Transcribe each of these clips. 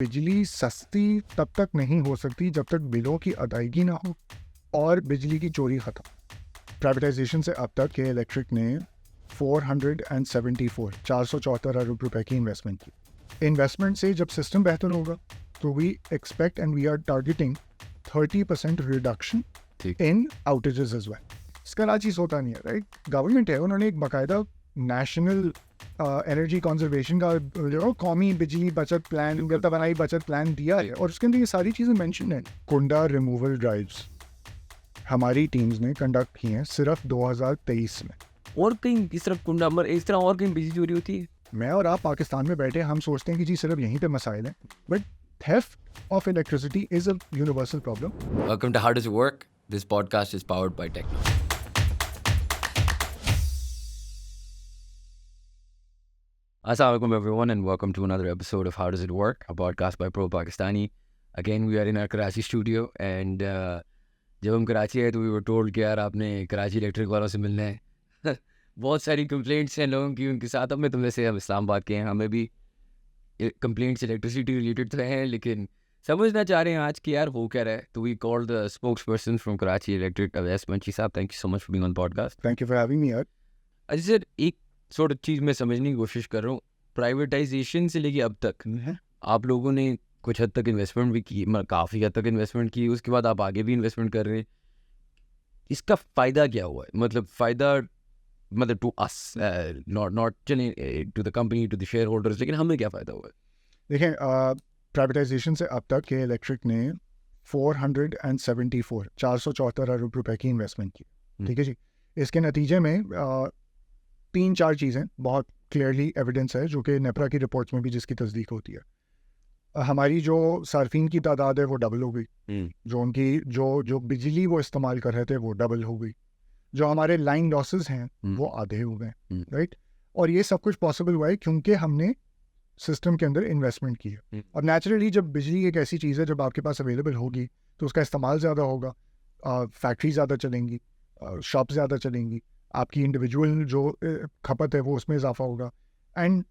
बिजली सस्ती तब तक नहीं हो सकती जब तक बिलों की अदायगी ना हो और बिजली की चोरी ख़त्म। प्राइवेटाइजेशन से अब तक के इलेक्ट्रिक ने 474 अरब रुपए की इन्वेस्टमेंट की। इन्वेस्टमेंट से जब सिस्टम बेहतर होगा तो we expect and we are targeting 30% reduction in outages as well. इसका ना चीज़ होता नहीं है, राइट? गवर्नमेंट है, उन्होंने एक बाकायदा नेशनल एनर्जी कंजर्वेशन का जो कौमी बिजली बचत प्लान बनाई बचत प्लान दिया है और उसके अंदर ये सारी चीज़ें मेंशन है। कुंडा रिमूवल ड्राइव्स हमारी टीम्स ने कंडक्ट की हैं सिर्फ 2023 में। और कहीं इस तरह कुंडा इस तरह और कहीं बिजली चोरी होती है? मैं और आप पाकिस्तान में बैठे हम सोचते हैं कि जी सिर्फ यहीं पे मसाइल हैं, but theft of electricity is a universal problem. Welcome to How Does It Work? This podcast is powered by Techno. Assalamualaikum everyone and welcome to another episode of How Does It Work, a podcast by Pro Pakistani. Again, we are in our Karachi studio and जब हम कराची आए तो we were told कि यार आपने Karachi electric वालों से मिलना है। बहुत सारी कंप्लेंट्स हैं लोगों की उनके साथ। अब मैं तुमसे से हम इस्लामाबाद के हैं, हमें भी कंप्लेंट्स इलेक्ट्रिसिटी रिलेटेड तो हैं, लेकिन समझना चाह रहे हैं आज कि यार हो क्या रहा है। तो we call the spokesperson from Karachi electric Awais Manchi साहब। Thank you so much for being on podcast. Thank you for having me यार। अच्छा सर, एक सॉर्ट ऑफ चीज़ मैं समझने की कोशिश कर रहा हूँ। प्राइवेटाइजेशन से लेके अब तक आप लोगों ने कुछ हद तक इन्वेस्टमेंट भी की, मतलब काफ़ी हद तक इन्वेस्टमेंट की, उसके बाद आप आगे भी इन्वेस्टमेंट कर रहे हैं। इसका फ़ायदा क्या हुआ है? मतलब फ़ायदा मतलब to us, not to the company, to the shareholders, लेकिन हमें क्या फ़ायदा हुआ है? देखें, प्राइवेटाइजेशन से अब तक के इलेक्ट्रिक ने 474 अरब रुपए की इन्वेस्टमेंट की। ठीक है जी। इसके नतीजे में 3-4 चीज़ें बहुत क्लियरली एविडेंस है जो कि नेपरा की रिपोर्ट्स में भी जिसकी तस्दीक होती है। हमारी जो सार्फिन की तादाद है वो डबल हो गई, जो उनकी जो बिजली वो इस्तेमाल कर रहे थे वो डबल हो गई, जो हमारे लाइन लॉसेस हैं वो आधे हो गए, राइट? और ये सब कुछ पॉसिबल हुआ है क्योंकि हमने सिस्टम के अंदर इन्वेस्टमेंट की है। अब नेचुरली जब बिजली एक ऐसी चीज़ है जब आपके पास अवेलेबल होगी तो उसका इस्तेमाल ज़्यादा होगा, फैक्ट्री ज़्यादा चलेंगी, शॉप ज़्यादा चलेंगी, आपकी इंडिविजुअल जो खपत है वो उसमें इजाफा होगा। एंड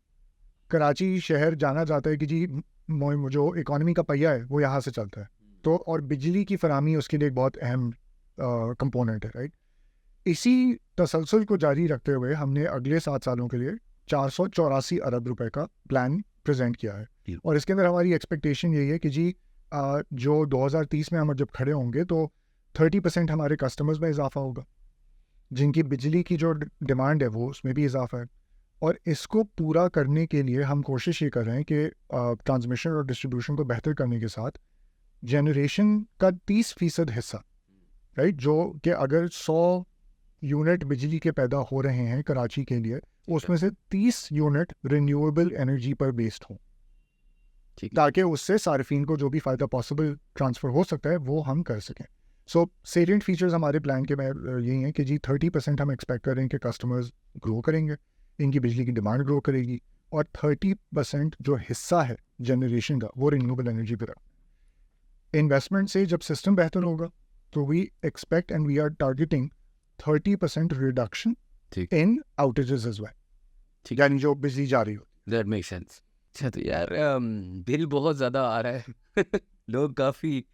कराची शहर जाना जाता है कि जी जो इकॉनमी का पहिया है वो यहाँ से चलता है, तो और बिजली की फराहमी उसके लिए एक बहुत अहम कंपोनेंट है, राइट? इसी तसलसल को जारी रखते हुए हमने अगले 7 सालों के लिए 484 अरब रुपए का प्लान प्रेजेंट किया है। और इसके अंदर हमारी एक्सपेक्टेशन यही है कि जी जो 2030 में हम जब खड़े होंगे तो 30% हमारे कस्टमर्स में इजाफा होगा, जिनकी बिजली की जो डिमांड है वो उसमें भी इजाफा है। और इसको पूरा करने के लिए हम कोशिश ये कर रहे हैं कि ट्रांसमिशन और डिस्ट्रीब्यूशन को बेहतर करने के साथ जनरेशन का 30% हिस्सा, राइट, जो कि अगर 100 यूनिट बिजली के पैदा हो रहे हैं कराची के लिए, उसमें से 30 यूनिट रिन्यूएबल एनर्जी पर बेस्ड हों, ताकि उससे सार्फिन को जो भी फ़ायदा पॉसिबल ट्रांसफ़र हो सकता है वो हम कर सकें। सो सेलिएंट फीचर्स हमारे प्लान के में यही हैं कि जी 30% हम एक्सपेक्ट कर रहे हैं कि कस्टमर्स ग्रो करेंगे, इनकी बिजली की डिमांड ग्रो करेगी, और 30% जो हिस्सा है जनरेशन का वो रिन्यूएबल एनर्जी पर रखना। इन्वेस्टमेंट से जब सिस्टम बेहतर होगा तो we expect and we are targeting 30% reduction in outages as well, यानी जो बिजली जा रही होती है। That make sense. अच्छा तो यार बिल बहुत ज़्यादा आ रहा है। लोग काफ़ी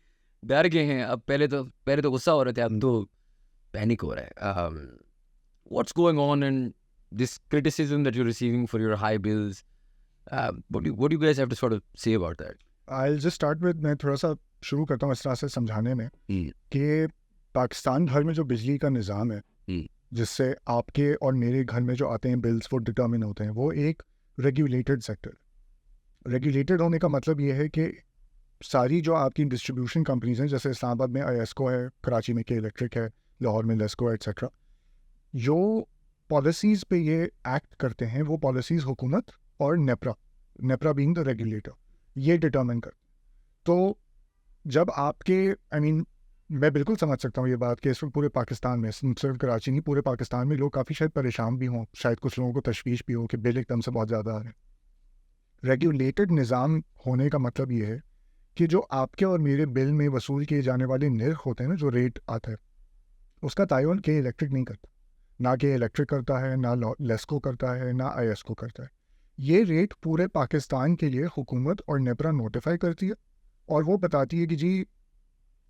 डर गए हैं। अब पहले तो गुस्सा हो रहे थे, अब तो पैनिक हो रहा है। What's going on and this criticism that you're receiving for your high bills, what do you guys have to sort of say about that? I'll just start with, मैं थोड़ा सा शुरू करता हूँ इस तरह से समझाने में कि पाकिस्तान भर में जो बिजली का निज़ाम है जिससे आपके और मेरे घर में जो आते हैं बिल्स वो डिटर्मिन होते हैं, वो एक रेगुलेटेड सेक्टर। रेगुलेटेड होने का मतलब ये है कि सारी जो आपकी डिस्ट्रीब्यूशन कंपनीज हैं, जैसे इस्लामाबाद में आईएसको है, कराची में के इलेक्ट्रिक है, लाहौर में लेस्को है, एक्सेट्रा, जो पॉलिसीज़ पे ये एक्ट करते हैं वो पॉलिसीज़ हुकूमत और नेपरा बीइंग द रेगुलेटर ये डिटर्मिन कर। तो जब आपके मैं बिल्कुल समझ सकता हूँ ये बात कि इस वक्त पूरे पाकिस्तान में, सिर्फ कराची नहीं, पूरे पाकिस्तान में लोग काफ़ी शायद परेशान भी हों, शायद कुछ लोगों को तशवीश भी हो कि बिल एकदम से बहुत ज़्यादा आ रहे हैं। रेगुलेटेड निज़ाम होने का मतलब ये है कि जो आपके और मेरे बिल में वसूल किए जाने वाले निर्ख होते हैं ना, जो रेट आता है, उसका तायुन के इलेक्ट्रिक नहीं करता, ना कि इलेक्ट्रिक करता है, ना लेस्को करता है, ना आईएसको करता है। ये रेट पूरे पाकिस्तान के लिए हुकूमत और नेपरा नोटिफाई करती है और वो बताती है कि जी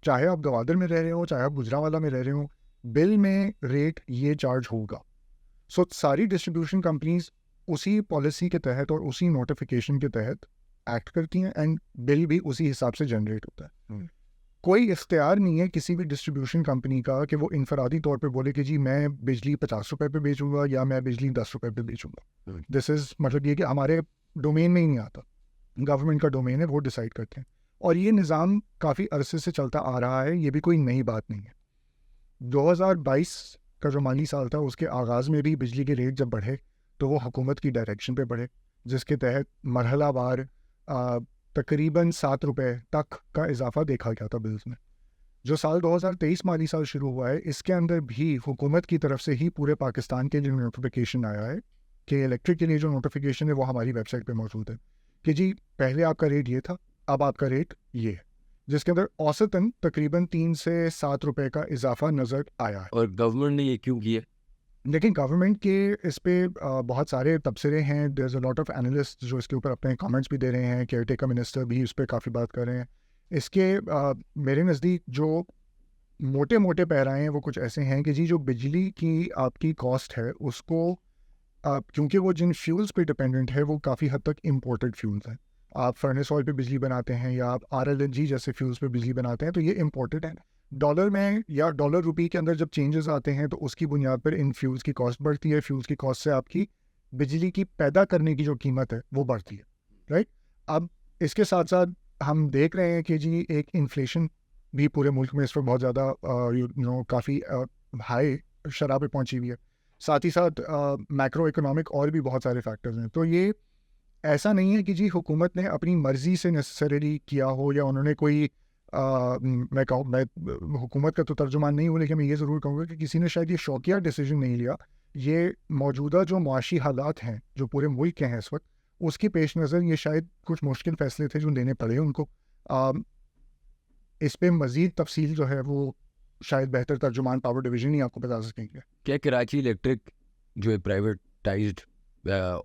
चाहे आप गवादर में रह रहे हो, चाहे आप गुजरांवाला में रह रहे हो, बिल में रेट ये चार्ज होगा। सो सारी डिस्ट्रीब्यूशन कंपनीज उसी पॉलिसी के तहत और उसी नोटिफिकेशन के तहत एक्ट करती हैं एंड बिल भी उसी हिसाब से जनरेट होता है। कोई इख्तियार नहीं है किसी भी डिस्ट्रीब्यूशन कंपनी का कि वो इनफरादी तौर पे बोले कि जी मैं बिजली 50 रुपए पे बेचूंगा या मैं बिजली 10 रुपए पे बेचूंगा। दिस इज़ मतलब ये कि हमारे डोमेन में ही नहीं आता, गवर्नमेंट का डोमेन है, वो डिसाइड करते हैं। और ये निज़ाम काफ़ी अरसे से चलता आ रहा है, ये भी कोई नई बात नहीं है। 2022 का जो माली साल था उसके आगाज़ में भी बिजली के रेट जब बढ़े तो वो हुकूमत की डायरेक्शन पे बढ़े, जिसके तहत मरहलावार तकरीबन 7 रुपए तक का इजाफा देखा गया था बिल्स में। जो साल 2023 माली साल शुरू हुआ है इसके अंदर भी हुकूमत की तरफ से ही पूरे पाकिस्तान के लिए नोटिफिकेशन आया है कि इलेक्ट्रिक के लिए जो नोटिफिकेशन है वो हमारी वेबसाइट पे मौजूद है कि जी पहले आपका रेट ये था, अब आपका रेट ये है, जिसके अंदर औसतन तकरीबन 3 से 7 रुपए का इजाफा नज़र आया है। और गवर्नमेंट ने ये क्यों किया? लेकिन गवर्नमेंट के इस पे बहुत सारे तबसरे हैं, there is a lot of analyst जो इसके ऊपर अपने कमेंट्स भी दे रहे हैं, केयर टेकर मिनिस्टर भी इस पे काफ़ी बात कर रहे हैं। इसके मेरे नज़दीक जो मोटे मोटे पैराए हैं वो कुछ ऐसे हैं कि जी जो बिजली की आपकी कॉस्ट है उसको क्योंकि वो जिन फ्यूल्स पे डिपेंडेंट है वो काफ़ी हद तक इम्पोर्टेड फ्यूल्स हैं। आप फर्नेस ऑयल पे बिजली बनाते हैं या आप RLNG जैसे फ्यूल्स पे बिजली बनाते हैं तो ये इम्पोर्टेड है। डॉलर में या डॉलर रुपी के अंदर जब चेंजेस आते हैं तो उसकी बुनियाद पर इन फ्यूल्स की कॉस्ट बढ़ती है, फ्यूल्स की कॉस्ट से आपकी बिजली की पैदा करने की जो कीमत है वो बढ़ती है, राइट। अब इसके साथ साथ हम देख रहे हैं कि जी एक इन्फ्लेशन भी पूरे मुल्क में इस वक्त बहुत ज़्यादा काफ़ी हाई शरह पे पहुंची हुई है। साथ ही साथ मैक्रो इकोनॉमिक और भी बहुत सारे फैक्टर्स हैं। तो ये ऐसा नहीं है कि जी हुकूमत ने अपनी मर्ज़ी से नेसेसरीली किया हो या उन्होंने कोई मैं हुकूमत का तो तर्जुमान नहीं हूँ, लेकिन मैं ये ज़रूर कहूँगा कि किसी ने शायद ये शौकिया डिसीजन नहीं लिया। ये मौजूदा जो मुआशी हालात हैं जो पूरे मुल्क के हैं इस वक्त, उसके पेश नज़र ये शायद कुछ मुश्किल फ़ैसले थे जो लेने पड़े उनको। इस पे मज़ीद तफसील जो है वो शायद बेहतर तर्जुमान पावर डिवीज़न ही आपको बता सकेंगे। क्या कराची इलेक्ट्रिक जो एक प्राइवेटाइज्ड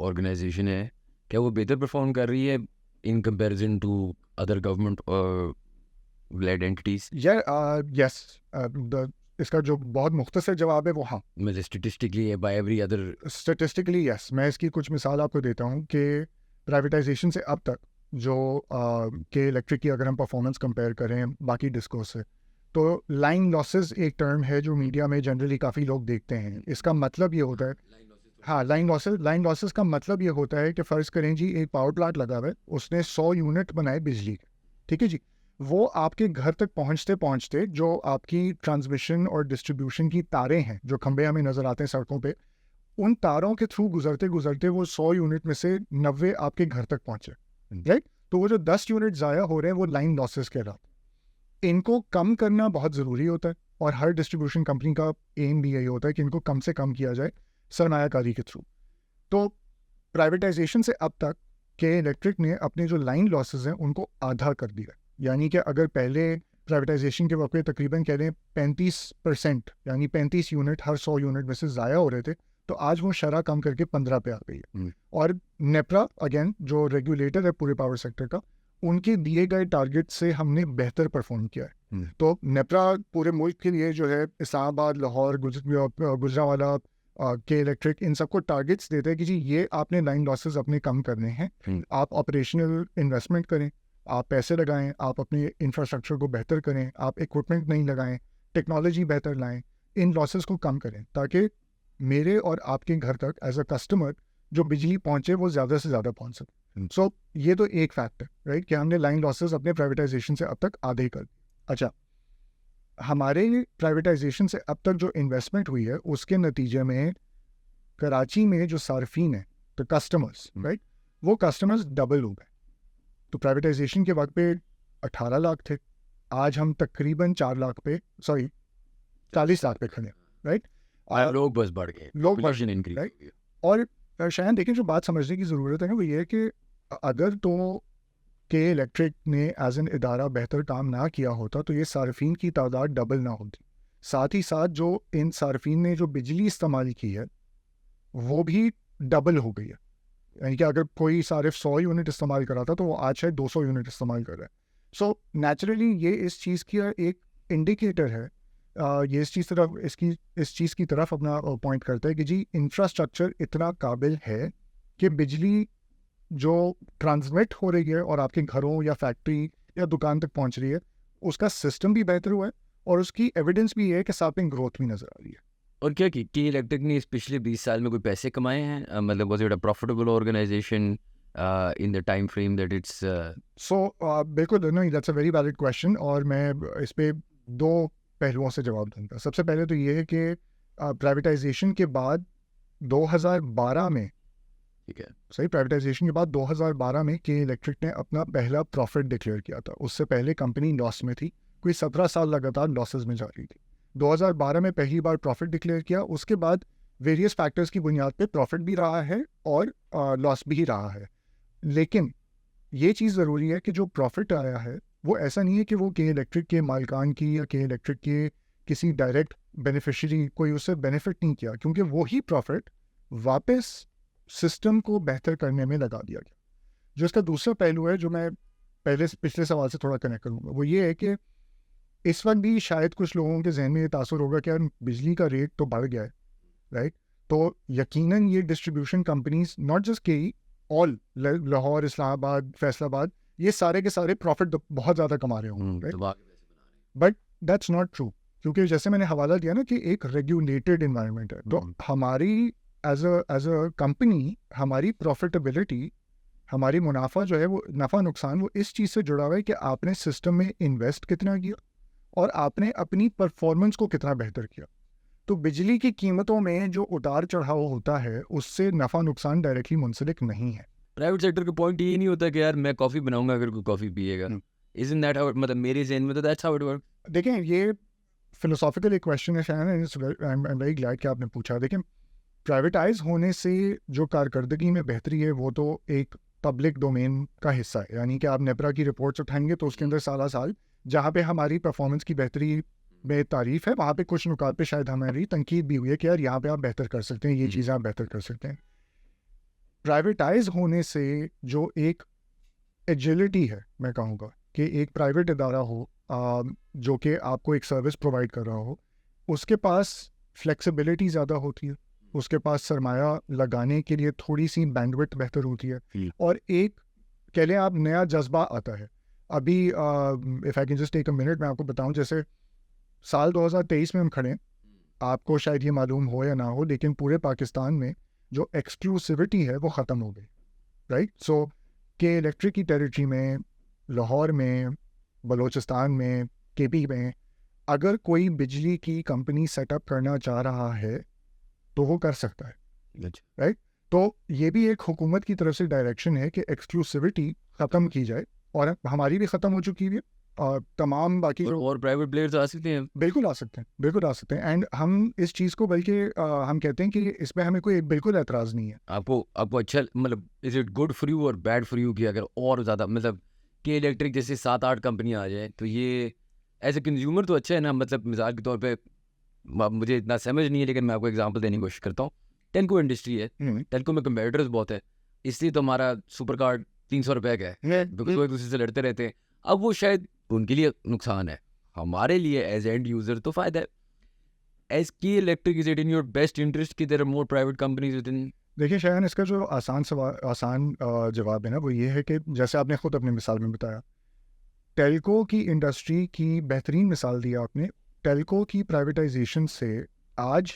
ऑर्गेनाइजेशन है, क्या वो बेहतर परफॉर्म कर रही है in comparison to other government led entities? Yes, इसका जो बहुत मुख्तसर जवाब है वो हाँ। मतलब statistically by every other statistically yes. मैं इसकी कुछ मिसाल आपको देता हूँ कि प्राइवेटाइजेशन से अब तक जो के इलेक्ट्रिक की अगर हम परफॉर्मेंस कंपेयर करें बाकी डिस्कोर्स से, तो लाइन लॉसेस एक टर्म है जो मीडिया में जनरली काफ़ी लोग देखते हैं। इसका मतलब ये होता है, हाँ, लाइन लॉसेस का मतलब ये होता है कि फ़र्ज़ करें जी एक पावर प्लांट लगा हुआ है, उसने 100 यूनिट बनाए बिजली के, ठीक है जी। वो आपके घर तक पहुंचते पहुंचते जो आपकी ट्रांसमिशन और डिस्ट्रीब्यूशन की तारें हैं जो खंबे हमें नज़र आते हैं सड़कों पे, उन तारों के थ्रू गुजरते गुजरते वो 100 यूनिट में से 90 आपके घर तक पहुंचे, राइट। तो वो जो 10 यूनिट ज़ाया हो रहे हैं वो लाइन लॉसेस कहलाते हैं। इनको कम करना बहुत ज़रूरी होता है और हर डिस्ट्रीब्यूशन कंपनी का एम भी यही होता है कि इनको कम से कम किया जाए सरमायाकारी के थ्रू। तो प्राइवेटाइजेशन से अब तक के इलेक्ट्रिक ने अपने जो लाइन लॉसेस हैं उनको आधा कर दिया। यानी कि अगर पहले प्राइवेटाइजेशन के वक्त पे तकरीबन कह लें 35% यानी 35 यूनिट हर 100 यूनिट में से ज़ाया हो रहे थे, तो आज वो शरह कम करके 15 पे आ गई है। और नेपरा अगेन जो रेगुलेटर है पूरे पावर सेक्टर का, उनके दिए गए टारगेट से हमने बेहतर परफॉर्म किया है। तो नेपरा पूरे मुल्क के लिए जो है इस्लामाबाद, लाहौर, गुजरांवाला के इलेक्ट्रिक इन सबको टारगेट्स देते हैं कि जी ये आपने लाइन लॉसेस अपने कम करने हैं, आप ऑपरेशनल इन्वेस्टमेंट करें, आप पैसे लगाएं, आप अपने इंफ्रास्ट्रक्चर को बेहतर करें, आप इक्विपमेंट नहीं लगाएं, टेक्नोलॉजी बेहतर लाएं, इन लॉसेस को कम करें ताकि मेरे और आपके घर तक एज अ कस्टमर जो बिजली पहुंचे वो ज़्यादा से ज़्यादा पहुंच सके। सो ये तो एक फैक्ट है, राइट, कि हमने लाइन लॉसेस अपने प्राइवेटाइजेशन से अब तक आधे कर दिए। अच्छा, हमारे प्राइवेटाइजेशन से अब तक जो इन्वेस्टमेंट हुई है उसके नतीजे में कराची में जो सार्फिन है, तो कस्टमर्स, राइट, वो कस्टमर्स डबल हो गए। तो प्राइवेटाइजेशन के वक्त पे 18 लाख थे, आज हम तकरीबन 4 लाख पे 40 लाख पे खड़े, राइट। लोग बस बढ़ गए, लोग पॉपुलेशन इंक्रीज, राइट। और शायद देखें जो बात समझने की ज़रूरत है ना वो ये है कि अगर तो के इलेक्ट्रिक ने एज एन इदारा बेहतर काम ना किया होता तो ये सार्फिन की तादाद डबल ना होती। साथ ही साथ जो इन सार्फिन ने जो बिजली इस्तेमाल की है वो भी डबल हो गई है। यानी कि अगर कोई सारिफ 100 यूनिट इस्तेमाल कर रहा था तो वो आज शायद 200 यूनिट इस्तेमाल कर रहा है. सो नेचुरली ये इस चीज़ की एक इंडिकेटर है. ये इस चीज़ की तरफ अपना पॉइंट करता है कि जी इंफ्रास्ट्रक्चर इतना काबिल है कि बिजली जो ट्रांसमिट हो रही है और आपके घरों या फैक्ट्री या दुकान तक पहुंच रही है, उसका सिस्टम भी बेहतर हुआ है और उसकी एविडेंस भी है कि साथ में ग्रोथ भी नज़र आ रही है. और क्या की इलेक्ट्रिक ने इस पिछले 20 साल में कोई पैसे कमाए हैं? मतलब was it a profitable organisation in the time frame that it's बिल्कुल नहीं, that's a very valid question और मैं इस पे 2 पहलुओं से जवाब दूंगा. सबसे पहले तो ये है कि प्राइवेटाइजेशन के बाद 2012 में, ठीक है, सही, प्राइवेटाइजेशन के बाद 2012 में के इलेक्ट्रिक ने अपना पहला प्रॉफिट डिक्लेयर किया था. उससे पहले कंपनी लॉस में थी, कोई 17 साल लगातार लॉसेस में जा रही थी. 2012 में पहली बार प्रॉफिट डिक्लेयर किया. उसके बाद वेरियस फैक्टर्स की बुनियाद पे प्रॉफिट भी रहा है और लॉस भी रहा है. लेकिन ये चीज़ ज़रूरी है कि जो प्रॉफिट आया है वो ऐसा नहीं है कि वो के इलेक्ट्रिक के मालिकान की या के इलेक्ट्रिक के किसी डायरेक्ट बेनिफिशियरी कोई उससे बेनिफिट नहीं किया, क्योंकि वही प्रॉफिट वापस सिस्टम को बेहतर करने में लगा दिया गया. जो इसका दूसरा पहलू है, जो मैं पिछले सवाल से थोड़ा कनेक्ट करूँगा, वो ये है कि इस वक्त भी शायद कुछ लोगों के जहन में ये तासुर होगा कि यार बिजली का रेट तो बढ़ गया है, राइट. तो यकीनन ये डिस्ट्रीब्यूशन कंपनीज, नॉट जस्ट के ऑल लाहौर, इस्लामाबाद, फैसलाबाद, ये सारे के सारे प्रॉफिट बहुत ज़्यादा कमा रहे होंगे, right. But that's not true, क्योंकि जैसे मैंने हवाला दिया ना कि एक रेगुलेटेड इन्वायरमेंट है. तो हमारी एज अ कंपनी, हमारी प्रॉफिटेबिलिटी, हमारी मुनाफा जो है, वो नफ़ा नुकसान, वो इस चीज़ से जुड़ा हुआ है कि आपने सिस्टम में इन्वेस्ट कितना किया और आपने अपनी परफॉर्मेंस को कितना बेहतर किया. तो बिजली की कीमतों में जो उतार चढ़ाव होता है उससे नफ़ा नुकसान डायरेक्टली मुंसलिक नहीं है. प्राइवेट सेक्टर का पॉइंट ये नहीं होता कि यार मैं कॉफ़ी बनाऊंगा अगर कोई कॉफ़ी पिएगा. Isn't that how, मतलब मेरे ज़हन में तो that's how it works. देखें, ये फिलोसॉफिकल एक क्वेश्चन है शायद, आई एम वेरी ग्लैड कि आपने पूछा. देखें, प्राइवेटाइज होने से जो कारकर्दगी में बेहतरी है वो तो एक पब्लिक डोमेन का हिस्सा है. यानी कि आप नेपरा की रिपोर्ट्स उठाएंगे तो उसके अंदर साल जहाँ पे हमारी परफॉर्मेंस की बेहतरी में तारीफ है, वहाँ पे कुछ नुकात पे शायद हमारी तनकीद भी हुई है कि यार यहाँ पे आप बेहतर कर सकते हैं, ये चीज़ें आप बेहतर कर सकते हैं. प्राइवेटाइज होने से जो एक एजिलिटी है, मैं कहूँगा कि एक प्राइवेट इदारा हो जो कि आपको एक सर्विस प्रोवाइड कर रहा हो, उसके पास फ्लेक्सिबिलिटी ज़्यादा होती है, उसके पास सरमाया लगाने के लिए थोड़ी सी बैंडविड्थ बेहतर होती है, और एक कह लें आप नया जज्बा आता है. अभी if I can just take a minute, मैं आपको बताऊं, जैसे साल 2023 में हम खड़े हैं, आपको शायद ये मालूम हो या ना हो, लेकिन पूरे पाकिस्तान में जो एक्सक्लूसिविटी है वो ख़त्म हो गई, राइट. सो के इलेक्ट्रिक की टेरिटरी में, लाहौर में, बलूचिस्तान में, केपी में, अगर कोई बिजली की कंपनी सेटअप करना चाह रहा है तो वो कर सकता है, राइट. तो ये भी एक हुकूमत की तरफ से डायरेक्शन है कि एक्सक्लूसिविटी ख़त्म की जाए, और हमारी भी ख़त्म हो चुकी है. और तमाम बाकी और प्राइवेट प्लेयर्स आ सकते हैं, बिल्कुल आ सकते हैं, बिल्कुल आ सकते हैं. एंड हम इस चीज़ को बल्कि हम कहते हैं कि इसमें हमें कोई बिल्कुल एतराज़ नहीं है. आपको अच्छा, मतलब is it good for you और बैड फॉर यू कि अगर और ज़्यादा, मतलब के इलेक्ट्रिक जैसे 7-8 कंपनियाँ आ जाए तो ये एज ए कंज्यूमर तो अच्छा है ना. मतलब मिसाल के तौर पे मुझे इतना समझ नहीं है, लेकिन मैं आपको एग्जांपल देने की कोशिश करता हूँ. टेल्को इंडस्ट्री है, टेल्को में कंपेटिटर्स बहुत है, इसलिए तो हमारा सुपर कार्ड 300 रुपये का है, बिकॉज वो एक दूसरे से लड़ते रहते हैं. अब वो शायद उनके लिए नुकसान है, हमारे लिए एज एंड यूज़र तो फ़ायदा है. As K electric is it in your best interest कि there are more private companies within? देखिए शायद इसका जो आसान जवाब है ना, वो ये है कि जैसे आपने खुद अपनी मिसाल में बताया, टेल्को की इंडस्ट्री की बेहतरीन मिसाल दी आपने. टेल्को की प्राइवेटाइजेशन से आज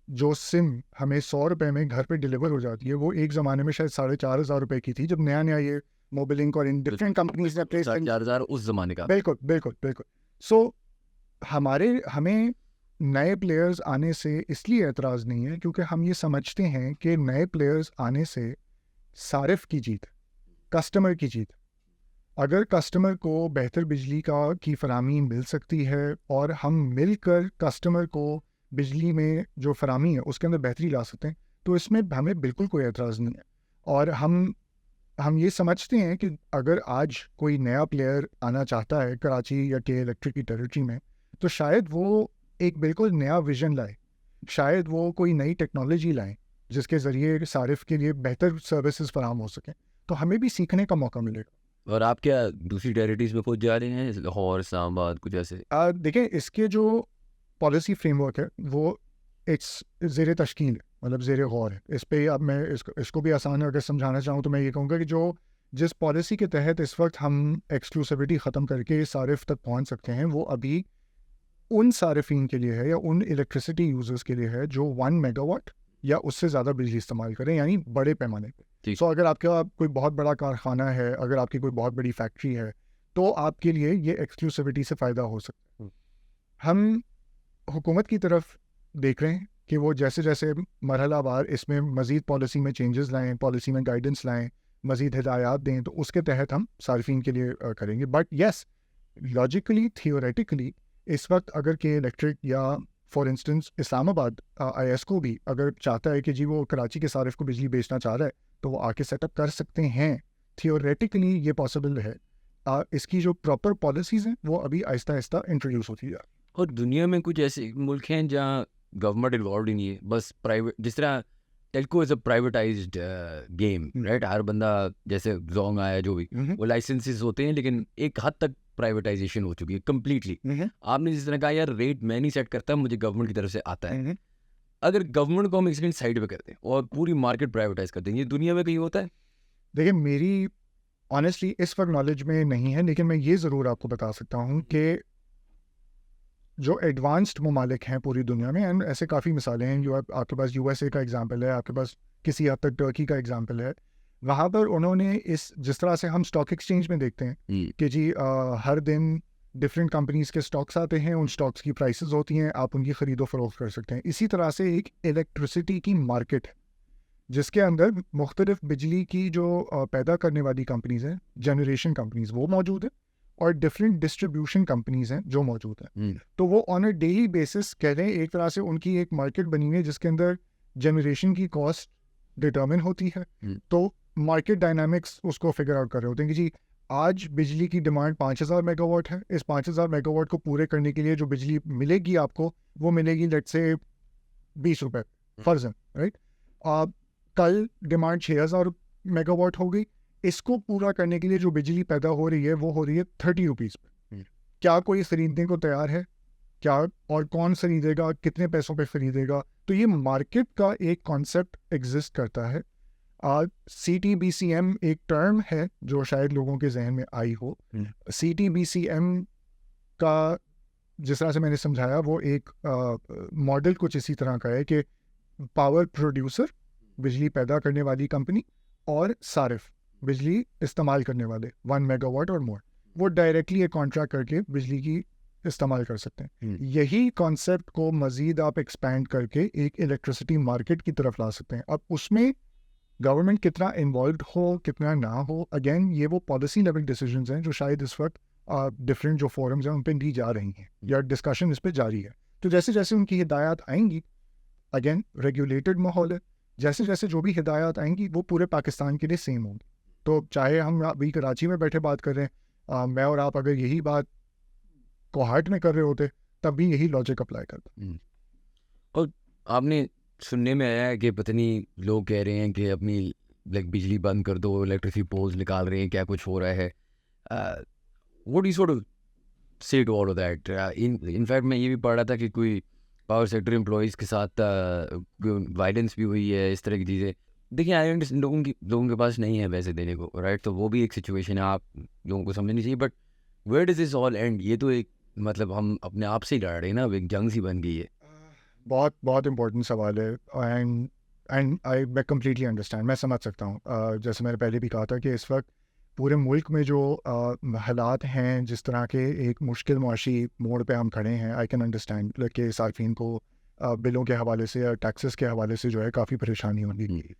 जो सिम हमें 100 रुपये में घर पे डिलीवर हो जाती है, वो एक ज़माने में शायद 4,500 रुपये की थी, जब नया ये मोबिलिंक और इन डिफरेंट कंपनीज ने प्लेस 4,000 उस ज़माने का. बिल्कुल बिल्कुल बिल्कुल. सो हमें नए प्लेयर्स आने से इसलिए एतराज़ नहीं है क्योंकि हम ये समझते हैं कि नए प्लेयर्स आने से सारिफ की जीत, कस्टमर की जीत. अगर कस्टमर को बेहतर बिजली की फरामी मिल सकती है और हम मिलकर कस्टमर को बिजली में जो फरामी है उसके अंदर बेहतरी ला सकते हैं, तो इसमें हमें बिल्कुल कोई एतराज़ नहीं है. और हम ये समझते हैं कि अगर आज कोई नया प्लेयर आना चाहता है कराची या के इलेक्ट्रिक की टेरिटरी में, तो शायद वो एक बिल्कुल नया विजन लाए, शायद वो कोई नई टेक्नोलॉजी लाएं, जिसके ज़रिए सारिफ के लिए बेहतर सर्विसेज फराहम हो सकें, तो हमें भी सीखने का मौका मिलेगा। और आप क्या दूसरी टेरिटरीज में पहुंच जा रहे हैं, लाहौर, इस्लामाबाद, कुछ ऐसे? देखिए, इसके जो पॉलिसी फ्रेमवर्क है वो इट्स ज़ेर तश्कील है, मतलब ज़ेर गौर है। इस पे अब मैं इसको भी आसान अगर समझाना चाहूँ तो मैं ये कहूँगा कि जिस पॉलिसी के तहत इस वक्त हम एक्सक्लूसिविटी ख़त्म करके सारिफ तक पहुँच सकते हैं, वो अभी उन सारिफिन के लिए है या उन इलेक्ट्रिसिटी यूज़र्स के लिए है जो 1 मेगावाट या उससे ज़्यादा बिजली इस्तेमाल करें, यानी बड़े पैमाने पे। ठीक। सो अगर आपका कोई बहुत बड़ा कारखाना है, अगर आपकी कोई बहुत बड़ी फैक्ट्री है, तो आपके लिए ये एक्सक्लूसिविटी से फ़ायदा हो सकता है। हम हुकूमत की तरफ देख रहे हैं कि वो जैसे जैसे मरहलावार इसमें मज़ीद पॉलिसी में चेंजेस लाएँ, पॉलिसी में गाइडेंस लाएँ, मज़ीद हिदायत दें, तो उसके तहत हम सार्फिन के लिए करेंगे। बट येस, लॉजिकली, थियोरेटिकली इस वक्त अगर के इलेक्ट्रिक या फॉर इंस्टेंस इस्लामाबाद IS को भी अगर चाहता है कि जी वो कराची के सारिफ को बिजली बेचना चाह रहा है, तो वो आके सेटअप कर सकते हैं। थियोरेटिकली ये पॉसिबल है। इसकी जो प्रॉपर पॉलिसीज़ हैं वो अभी आहिस्ता आहिस्ता इंट्रोड्यूस होती है। और दुनिया में कुछ ऐसे मुल्क हैं जहाँ गवर्नमेंट इन्वॉल्व ही नहीं है, बस प्राइवेट, जिस तरह telco is a privatised game, right? हर बंदा, जैसे जोंग आया जो भी, वो लाइसेंसेस होते हैं, लेकिन एक हद तक प्राइवेटाइजेशन हो चुकी है कम्प्लीटली। आपने जिस तरह कहा यार रेट मैं नहीं सेट करता, मुझे गवर्नमेंट की तरफ से आता है। अगर गवर्नमेंट को हम एक साइड पे करते हैं और पूरी मार्केट प्राइवेटाइज कर देंगे, ये दुनिया में कहीं होता है? देखिए, मेरी ऑनेस्टली इस वक्त नॉलेज में नहीं है, लेकिन मैं ये ज़रूर आपको बता सकता हूँ कि जो एडवांस्ड ममालिक हैं पूरी दुनिया में, एंड ऐसे काफ़ी मिसालें हैं, जो आपके पास USA का एग्जांपल है, आपके पास किसी हद तक टर्की का एग्जांपल है। वहाँ पर उन्होंने जिस तरह से हम स्टॉक एक्सचेंज में देखते हैं कि जी हर दिन डिफरेंट कंपनीज के स्टॉक्स आते हैं, उन स्टॉक्स की प्राइसेस होती हैं, आप उनकी ख़रीदो फरोख्त कर सकते हैं। इसी तरह से एक इलेक्ट्रिसिटी की मार्केट है जिसके अंदर मुख्तलिफ बिजली की जो पैदा करने वाली कंपनीज हैं, जनरेशन कंपनीज, वो मौजूद है, और डिफरेंट डिस्ट्रीब्यूशन कंपनीज हैं जो मौजूद हैं। तो वो ऑन अ डेली बेसिस कह रहे हैं, एक तरह से उनकी एक मार्केट बनी हुई है जिसके अंदर जनरेशन की कॉस्ट डिटर्मिन होती है। तो मार्केट डायनामिक्स उसको फिगर आउट कर रहे होते हैं कि जी आज बिजली की डिमांड 5000 मेगावाट है, इस 5000 मेगावाट को पूरे करने के लिए जो बिजली मिलेगी आपको, वो मिलेगी लेट से 20 रुपये फर्जन, राइट? कल डिमांड 6000 मेगावाट हो गई, इसको पूरा करने के लिए जो बिजली पैदा हो रही है वो हो रही है 30 रुपीज़ पे। क्या कोई खरीदने को तैयार है? क्या, और कौन खरीदेगा, कितने पैसों पे खरीदेगा? तो ये मार्केट का एक कॉन्सेप्ट एग्जिस्ट करता है। CTBCM एक टर्म है जो शायद लोगों के जहन में आई हो। CTBCM का जिस तरह से मैंने समझाया, वो एक मॉडल कुछ इसी तरह का है कि पावर प्रोड्यूसर, बिजली पैदा करने वाली कंपनी, और सारिफ, बिजली इस्तेमाल करने वाले 1 मेगावाट और मोर, वो डायरेक्टली एक कॉन्ट्रैक्ट करके बिजली की इस्तेमाल कर सकते हैं। यही कॉन्सेप्ट को मज़ीद आप एक्सपैंड करके एक इलेक्ट्रिसिटी मार्केट की तरफ ला सकते हैं। अब उसमें गवर्नमेंट कितना इन्वॉल्व हो, कितना ना हो, अगेन ये वो पॉलिसी लेवल डिसीजंस हैं जो शायद इस वक्त डिफरेंट जो फोरम्स हैं उन पर ली जा रही हैं या डिस्कशन इस पर जारी है। तो जैसे जैसे उनकी हिदायत आएंगी, अगेन रेगुलेटेड माहौल है, जैसे जैसे जो भी हिदायत आएंगी वो पूरे पाकिस्तान के लिए सेम होंगी। तो चाहे हम अभी कराची में बैठे बात कर रहे हैं, मैं और आप अगर यही बात कोहाट में कर रहे होते तब भी यही लॉजिक अप्लाई करता। और आपने सुनने में आया है कि पता नहीं लोग कह रहे हैं कि अपनी लाइक बिजली बंद कर दो, इलेक्ट्रिसिटी पोल्स निकाल रहे हैं, क्या कुछ हो रहा है। What you sort of say to all of that? In fact मैं ये भी पढ़ रहा था कि कोई पावर सेक्टर एम्प्लॉयज़ के साथ वायलेंस भी हुई है, इस तरह की चीज़ें। देखिए, आई अंडरस्टैंड, लोगों के पास नहीं है पैसे देने को, राइट? तो वो भी एक सिचुएशन है, आप लोगों को समझनी चाहिए। But where does this all end? ये तो एक मतलब हम अपने आप से ही लड़ रहे हैं ना, अब एक जंग सी बन गई है। बहुत बहुत इम्पोर्टेंट सवाल है, एंड मैं कम्प्लीटली अंडरस्टैंड, मैं समझ सकता हूँ। जैसे मैंने पहले भी कहा था कि इस वक्त पूरे मुल्क में जो हालात हैं, जिस तरह के एक मुश्किल मुआशी मोड़ पे हम खड़े हैं, आई कैन अंडरस्टैंड कि सार्फिन को बिलों के हवाले से या टैक्सेस के हवाले से जो है काफ़ी परेशानी होगी।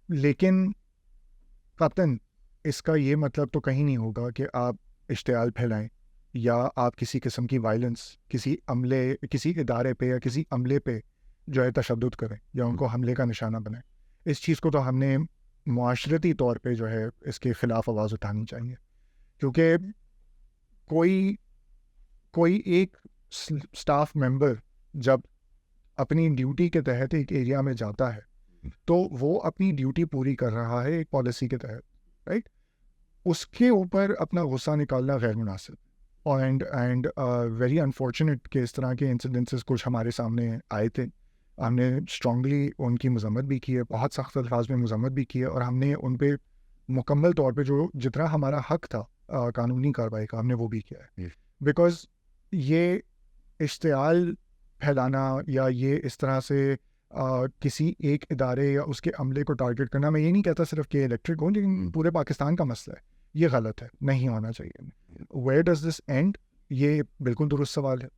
लेकिन कतन इसका ये मतलब तो कहीं नहीं होगा कि आप इश्तियाल फैलाएं या आप किसी किस्म की वायलेंस किसी इदारे पे या किसी अमले पे जो है तशद्दुद करें या उनको हमले का निशाना बनाएं। इस चीज़ को तो हमने मुआशरती तौर पे जो है इसके ख़िलाफ़ आवाज़ उठानी चाहिए, क्योंकि कोई एक स्टाफ मेंबर जब अपनी ड्यूटी के तहत एक एरिया में जाता है तो वो अपनी ड्यूटी पूरी कर रहा है एक पॉलिसी के तहत, राइट? उसके ऊपर अपना गुस्सा निकालना गैर मुनासिब एंड वेरी अनफॉर्चुनेट कि इस तरह के इंसिडेंसेस कुछ हमारे सामने आए थे। हमने स्ट्रांगली उनकी मजम्मत भी की है, बहुत सख्त अल्फाज में मजम्मत भी की है, और हमने उन पे मुकम्मल तौर पे जो जितना हमारा हक था कानूनी कार्रवाई का, हमने वो भी किया है। बिकॉज ये इश्तियाल फैलाना या ये इस तरह से किसी एक इदारे या उसके अमले को टारगेट करना, मैं ये नहीं कहता सिर्फ कि इलेक्ट्रिक हो, लेकिन पूरे पाकिस्तान का मसला है, ये गलत है, नहीं होना चाहिए। Where does this end? ये बिल्कुल दुरुस्त सवाल है।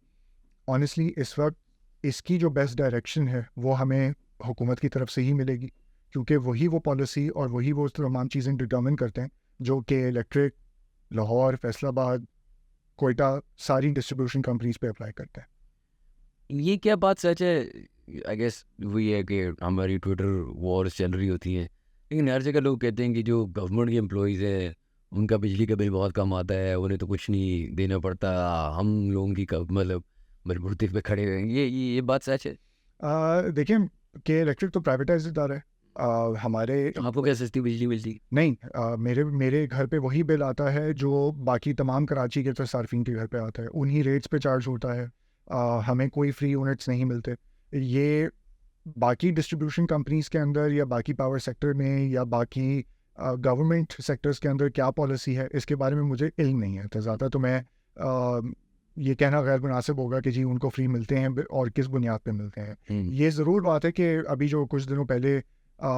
ऑनेस्टली इस वक्त इसकी जो बेस्ट डायरेक्शन है वो हमें हुकूमत की तरफ से ही मिलेगी, क्योंकि वही वो पॉलिसी और वही वो तमाम चीज़ें डिटर्मिन करते हैं जो कि इलेक्ट्रिक, लाहौर, फैसलाबाद, कोयटा, सारी डिस्ट्रीब्यूशन कंपनीज पे अप्लाई करते हैं। ये क्या बात सच है? आई गेस वही है कि हमारी ट्विटर वॉर्स चल रही होती हैं, लेकिन हर जगह लोग कहते हैं कि जो गवर्नमेंट के एम्प्लॉयज़ हैं उनका बिजली का बिल बहुत कम आता है, उन्हें तो कुछ नहीं देना पड़ता, हम लोगों की मतलब मजबूरी पे खड़े हुए हैं। ये बात सच है? देखिए कि इलेक्ट्रिक तो प्राइवेटाइज इदारा है। हमारे तो आपको क्या सस्ती बिजली मिलती? नहीं, मेरे घर पे वही बिल आता है जो बाकी तमाम कराची के तो सार्फिन के घर पे आता है, उन्हीं रेट्स पे चार्ज होता है। हमें कोई फ्री यूनिट्स नहीं मिलते। ये बाकी डिस्ट्रीब्यूशन कंपनीज के अंदर या बाकी पावर सेक्टर में या बाकी गवर्नमेंट सेक्टर्स के अंदर क्या पॉलिसी है इसके बारे में मुझे इल्म नहीं है। तो ज़्यादा तो मैं ये कहना गैर मुनासिब होगा कि जी उनको फ्री मिलते हैं और किस बुनियाद पे मिलते हैं। ये ज़रूर बात है कि अभी जो कुछ दिनों पहले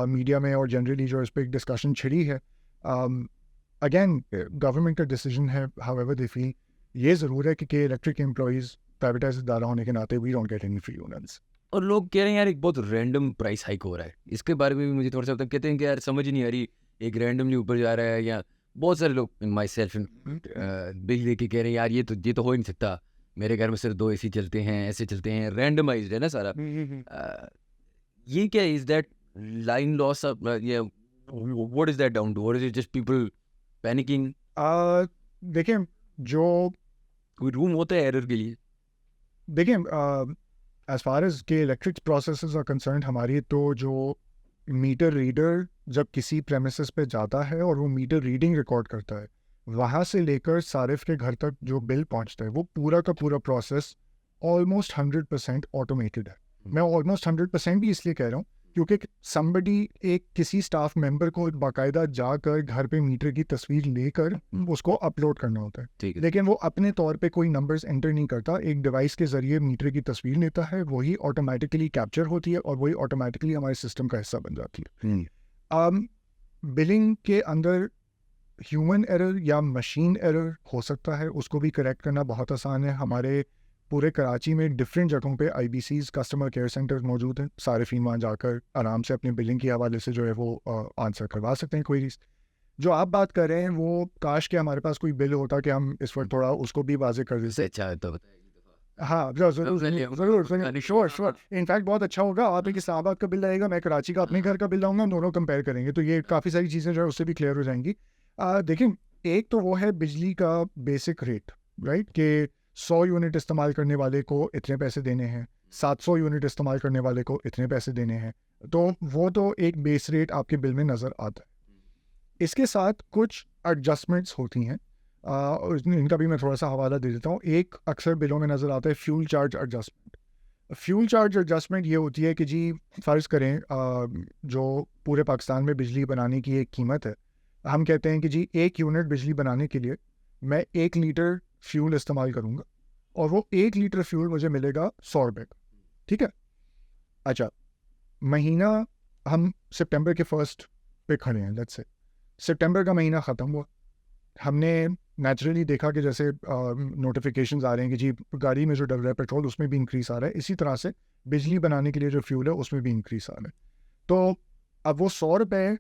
मीडिया में और जनरली जो इस पर एक डिस्कशन छिड़ी है, अगेन गवर्नमेंट का डिसीजन है, हाउएवर दे फील। ये ज़रूर है कि इलेक्ट्रिक एम्प्लॉयज़ प्राइवेटाइज इदारा होने के नाते we don't get any free units. और लोग कह रहे हैं यार एक बहुत रैंडम प्राइस हाइक हो रहा है, इसके बारे में भी मुझे थोड़ा सा कहते हैं कि यार समझ नहीं आ रही, एक रैंडमली ऊपर जा रहा है, या बहुत सारे लोग माई सेल्फ बिजली के कह रहे हैं यार ये तो हो ही नहीं सकता, मेरे घर में सिर्फ 2 AC चलते हैं, ऐसे चलते हैं, रैंडमाइज्ड है ना सारा। ये क्या इज दैट लाइन लॉस? ये what is that down to? What is it just people panicking? देखिए जो कोई रूम होता है एरर के लिए? देखिए एज फार एज के इलेक्ट्रिक प्रोसेसेस आर कंसर्न हमारी, तो जो मीटर रीडर जब किसी प्रेमिसेस पे जाता है और वो मीटर रीडिंग रिकॉर्ड करता है, वहाँ से लेकर सारिफ के घर तक जो बिल पहुँचता है वो पूरा का पूरा प्रोसेस ऑलमोस्ट 100% ऑटोमेटेड है। मैं ऑलमोस्ट 100% भी इसलिए कह रहा हूँ क्योंकि somebody एक किसी स्टाफ मेंबर को बाकायदा जाकर घर पे मीटर की तस्वीर लेकर उसको अपलोड करना होता है, ठीक है। लेकिन वो अपने तौर पे कोई नंबर्स एंटर नहीं करता, एक डिवाइस के जरिए मीटर की तस्वीर लेता है, वही ऑटोमेटिकली कैप्चर होती है और वही ऑटोमेटिकली हमारे सिस्टम का हिस्सा बन जाती है। बिलिंग के अंदर ह्यूमन एरर या मशीन एरर हो सकता है, उसको भी करेक्ट करना बहुत आसान है। हमारे पूरे कराची में डिफरेंट जगहों पे IBCs कस्टमर केयर सेंटर्स मौजूद हैं, सारिफीन वहाँ जाकर आराम से अपने बिलिंग के हवाले से जो है वो आंसर करवा सकते हैं क्वेरीज। जो आप बात कर रहे हैं वो काश के हमारे पास कोई बिल होता कि हम इस वक्त थोड़ा उसको भी वाजे कर देते। अच्छा तो हाँ जरूर, श्योर। इनफैक्ट बहुत अच्छा होगा, आप एक इस्लामाबाद का बिल आएगा, मैं कराची का अपने घर का बिल लाऊंगा, दोनों कंपेयर करेंगे तो ये काफ़ी सारी चीज़ें जो है उससे भी क्लियर हो जाएंगी। देखिए एक तो वो है बिजली का बेसिक रेट, राइट, कि 100 यूनिट इस्तेमाल करने वाले को इतने पैसे देने हैं, 700 यूनिट इस्तेमाल करने वाले को इतने पैसे देने हैं, तो वो तो एक बेस रेट आपके बिल में नज़र आता है। इसके साथ कुछ एडजस्टमेंट्स होती हैं, इनका भी मैं थोड़ा सा हवाला दे देता हूँ। एक अक्सर बिलों में नज़र आता है fuel charge adjustment. Fuel charge adjustment ये होती है कि जी फ़र्ज़ करें जो पूरे पाकिस्तान में बिजली बनाने की एक कीमत है, हम कहते हैं कि जी 1 यूनिट बिजली बनाने के लिए मैं 1 लीटर फ्यूल इस्तेमाल करूँगा और वो 1 लीटर फ्यूल मुझे मिलेगा 100 रुपये का, ठीक है। अच्छा, महीना हम सितंबर के 1 पे खड़े हैं, लेट्स से सितंबर का महीना ख़त्म हुआ, हमने नेचुरली देखा कि जैसे नोटिफिकेशंस आ रहे हैं कि जी गाड़ी में जो डल रहा है पेट्रोल उसमें भी इंक्रीज़ आ रहा है, इसी तरह से बिजली बनाने के लिए जो फ्यूल है उसमें भी इंक्रीज़ आ रहा है। तो अब वो 100 रुपये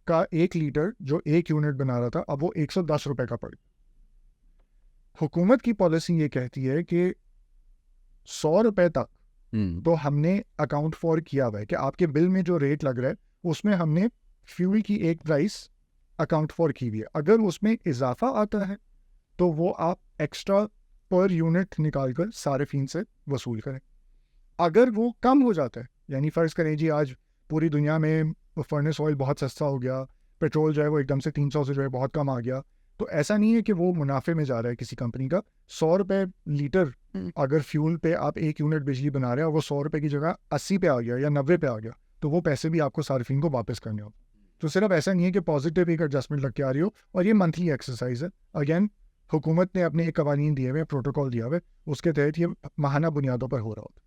का 1 लीटर जो 1 यूनिट बना रहा था, अब वो 110 रुपये का पड़। हुकूमत की पॉलिसी ये कहती है कि 100 रुपये तक तो हमने अकाउंट फॉर किया हुआ है कि आपके बिल में जो रेट लग रहा है उसमें हमने फ्यूल की एक प्राइस अकाउंट फॉर की हुई है। अगर उसमें इजाफा आता है तो वो आप एक्स्ट्रा पर यूनिट निकाल कर सारिफीन से वसूल करें। अगर वो कम हो जाता है, यानी फ़र्ज़ करें जी आज पूरी दुनिया में फर्नेस ऑयल बहुत सस्ता हो गया, पेट्रोल जो है वो एकदम से 300 से जो है बहुत कम आ गया, तो ऐसा नहीं है कि वो मुनाफे में जा रहा है किसी कंपनी का। 100 रुपये लीटर अगर फ्यूल पे आप 1 यूनिट बिजली बना रहे हैं और वो 100 रुपये की जगह 80 पे आ गया या 90 पे आ गया, तो वो पैसे भी आपको सार्फिन को वापस करने हो। तो सिर्फ ऐसा नहीं है कि पॉजिटिव एक एडजस्टमेंट लग के आ रही हो, और ये मंथली एक्सरसाइज है। अगेन हुकूमत ने अपने एक कवानीन दिए हुए, प्रोटोकॉल दिया हुआ है, उसके तहत ये माहाना बुनियादों पर हो रहा होता है।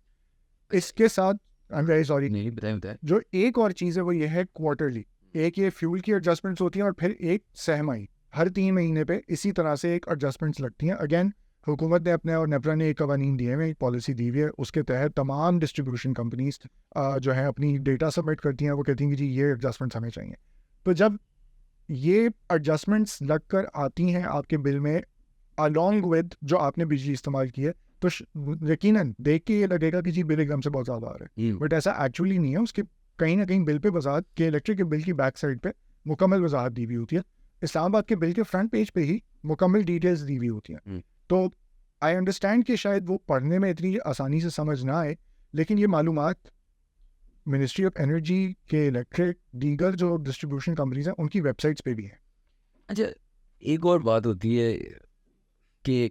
इसके साथ आई एम वेरी सॉरी, नहीं बताएं जो एक और चीज़ है वो ये है क्वार्टरली, एक ये फ्यूल की एडजस्टमेंट्स होती हैं और फिर एक सहमाई हर 3 महीने पे इसी तरह से एक एडजस्टमेंट्स लगती हैं। अगेन हुकूमत ने अपने और नेपरा ने एक कवानीन दिए हुए, एक पॉलिसी दी हुई है, उसके तहत तमाम डिस्ट्रीब्यूशन कंपनीज जो है अपनी डेटा सबमिट करती हैं, वो कहती हैं कि जी ये एडजस्टमेंट्स हमें चाहिए। तो जब ये एडजस्टमेंट्स लग कर आती हैं आपके बिल में अलॉन्ग विद जो आपने बिजली इस्तेमाल की है, तो यकीनन देख के ये लगेगा कि जी बिल एकदम से बहुत ज़्यादा आ रहा है, बट ऐसा एक्चुअली नहीं है। उसके कहीं ना कहीं बिल पे वजाहत के इलेक्ट्रिक के बिल की बैक साइड पे मुकम्मल वजाहत दी हुई होती है। इस्लामाबाद के बिल के फ्रंट पेज पे ही मुकम्मल डिटेल्स दी हुई होती हैं। तो आई अंडरस्टैंड कि शायद वो पढ़ने में इतनी आसानी से समझ ना आए, लेकिन ये मालूमात मिनिस्ट्री ऑफ एनर्जी के इलेक्ट्रिक दीगर जो डिस्ट्रीब्यूशन कंपनीज हैं उनकी वेबसाइट्स पे भी हैं। अच्छा, एक और बात होती है कि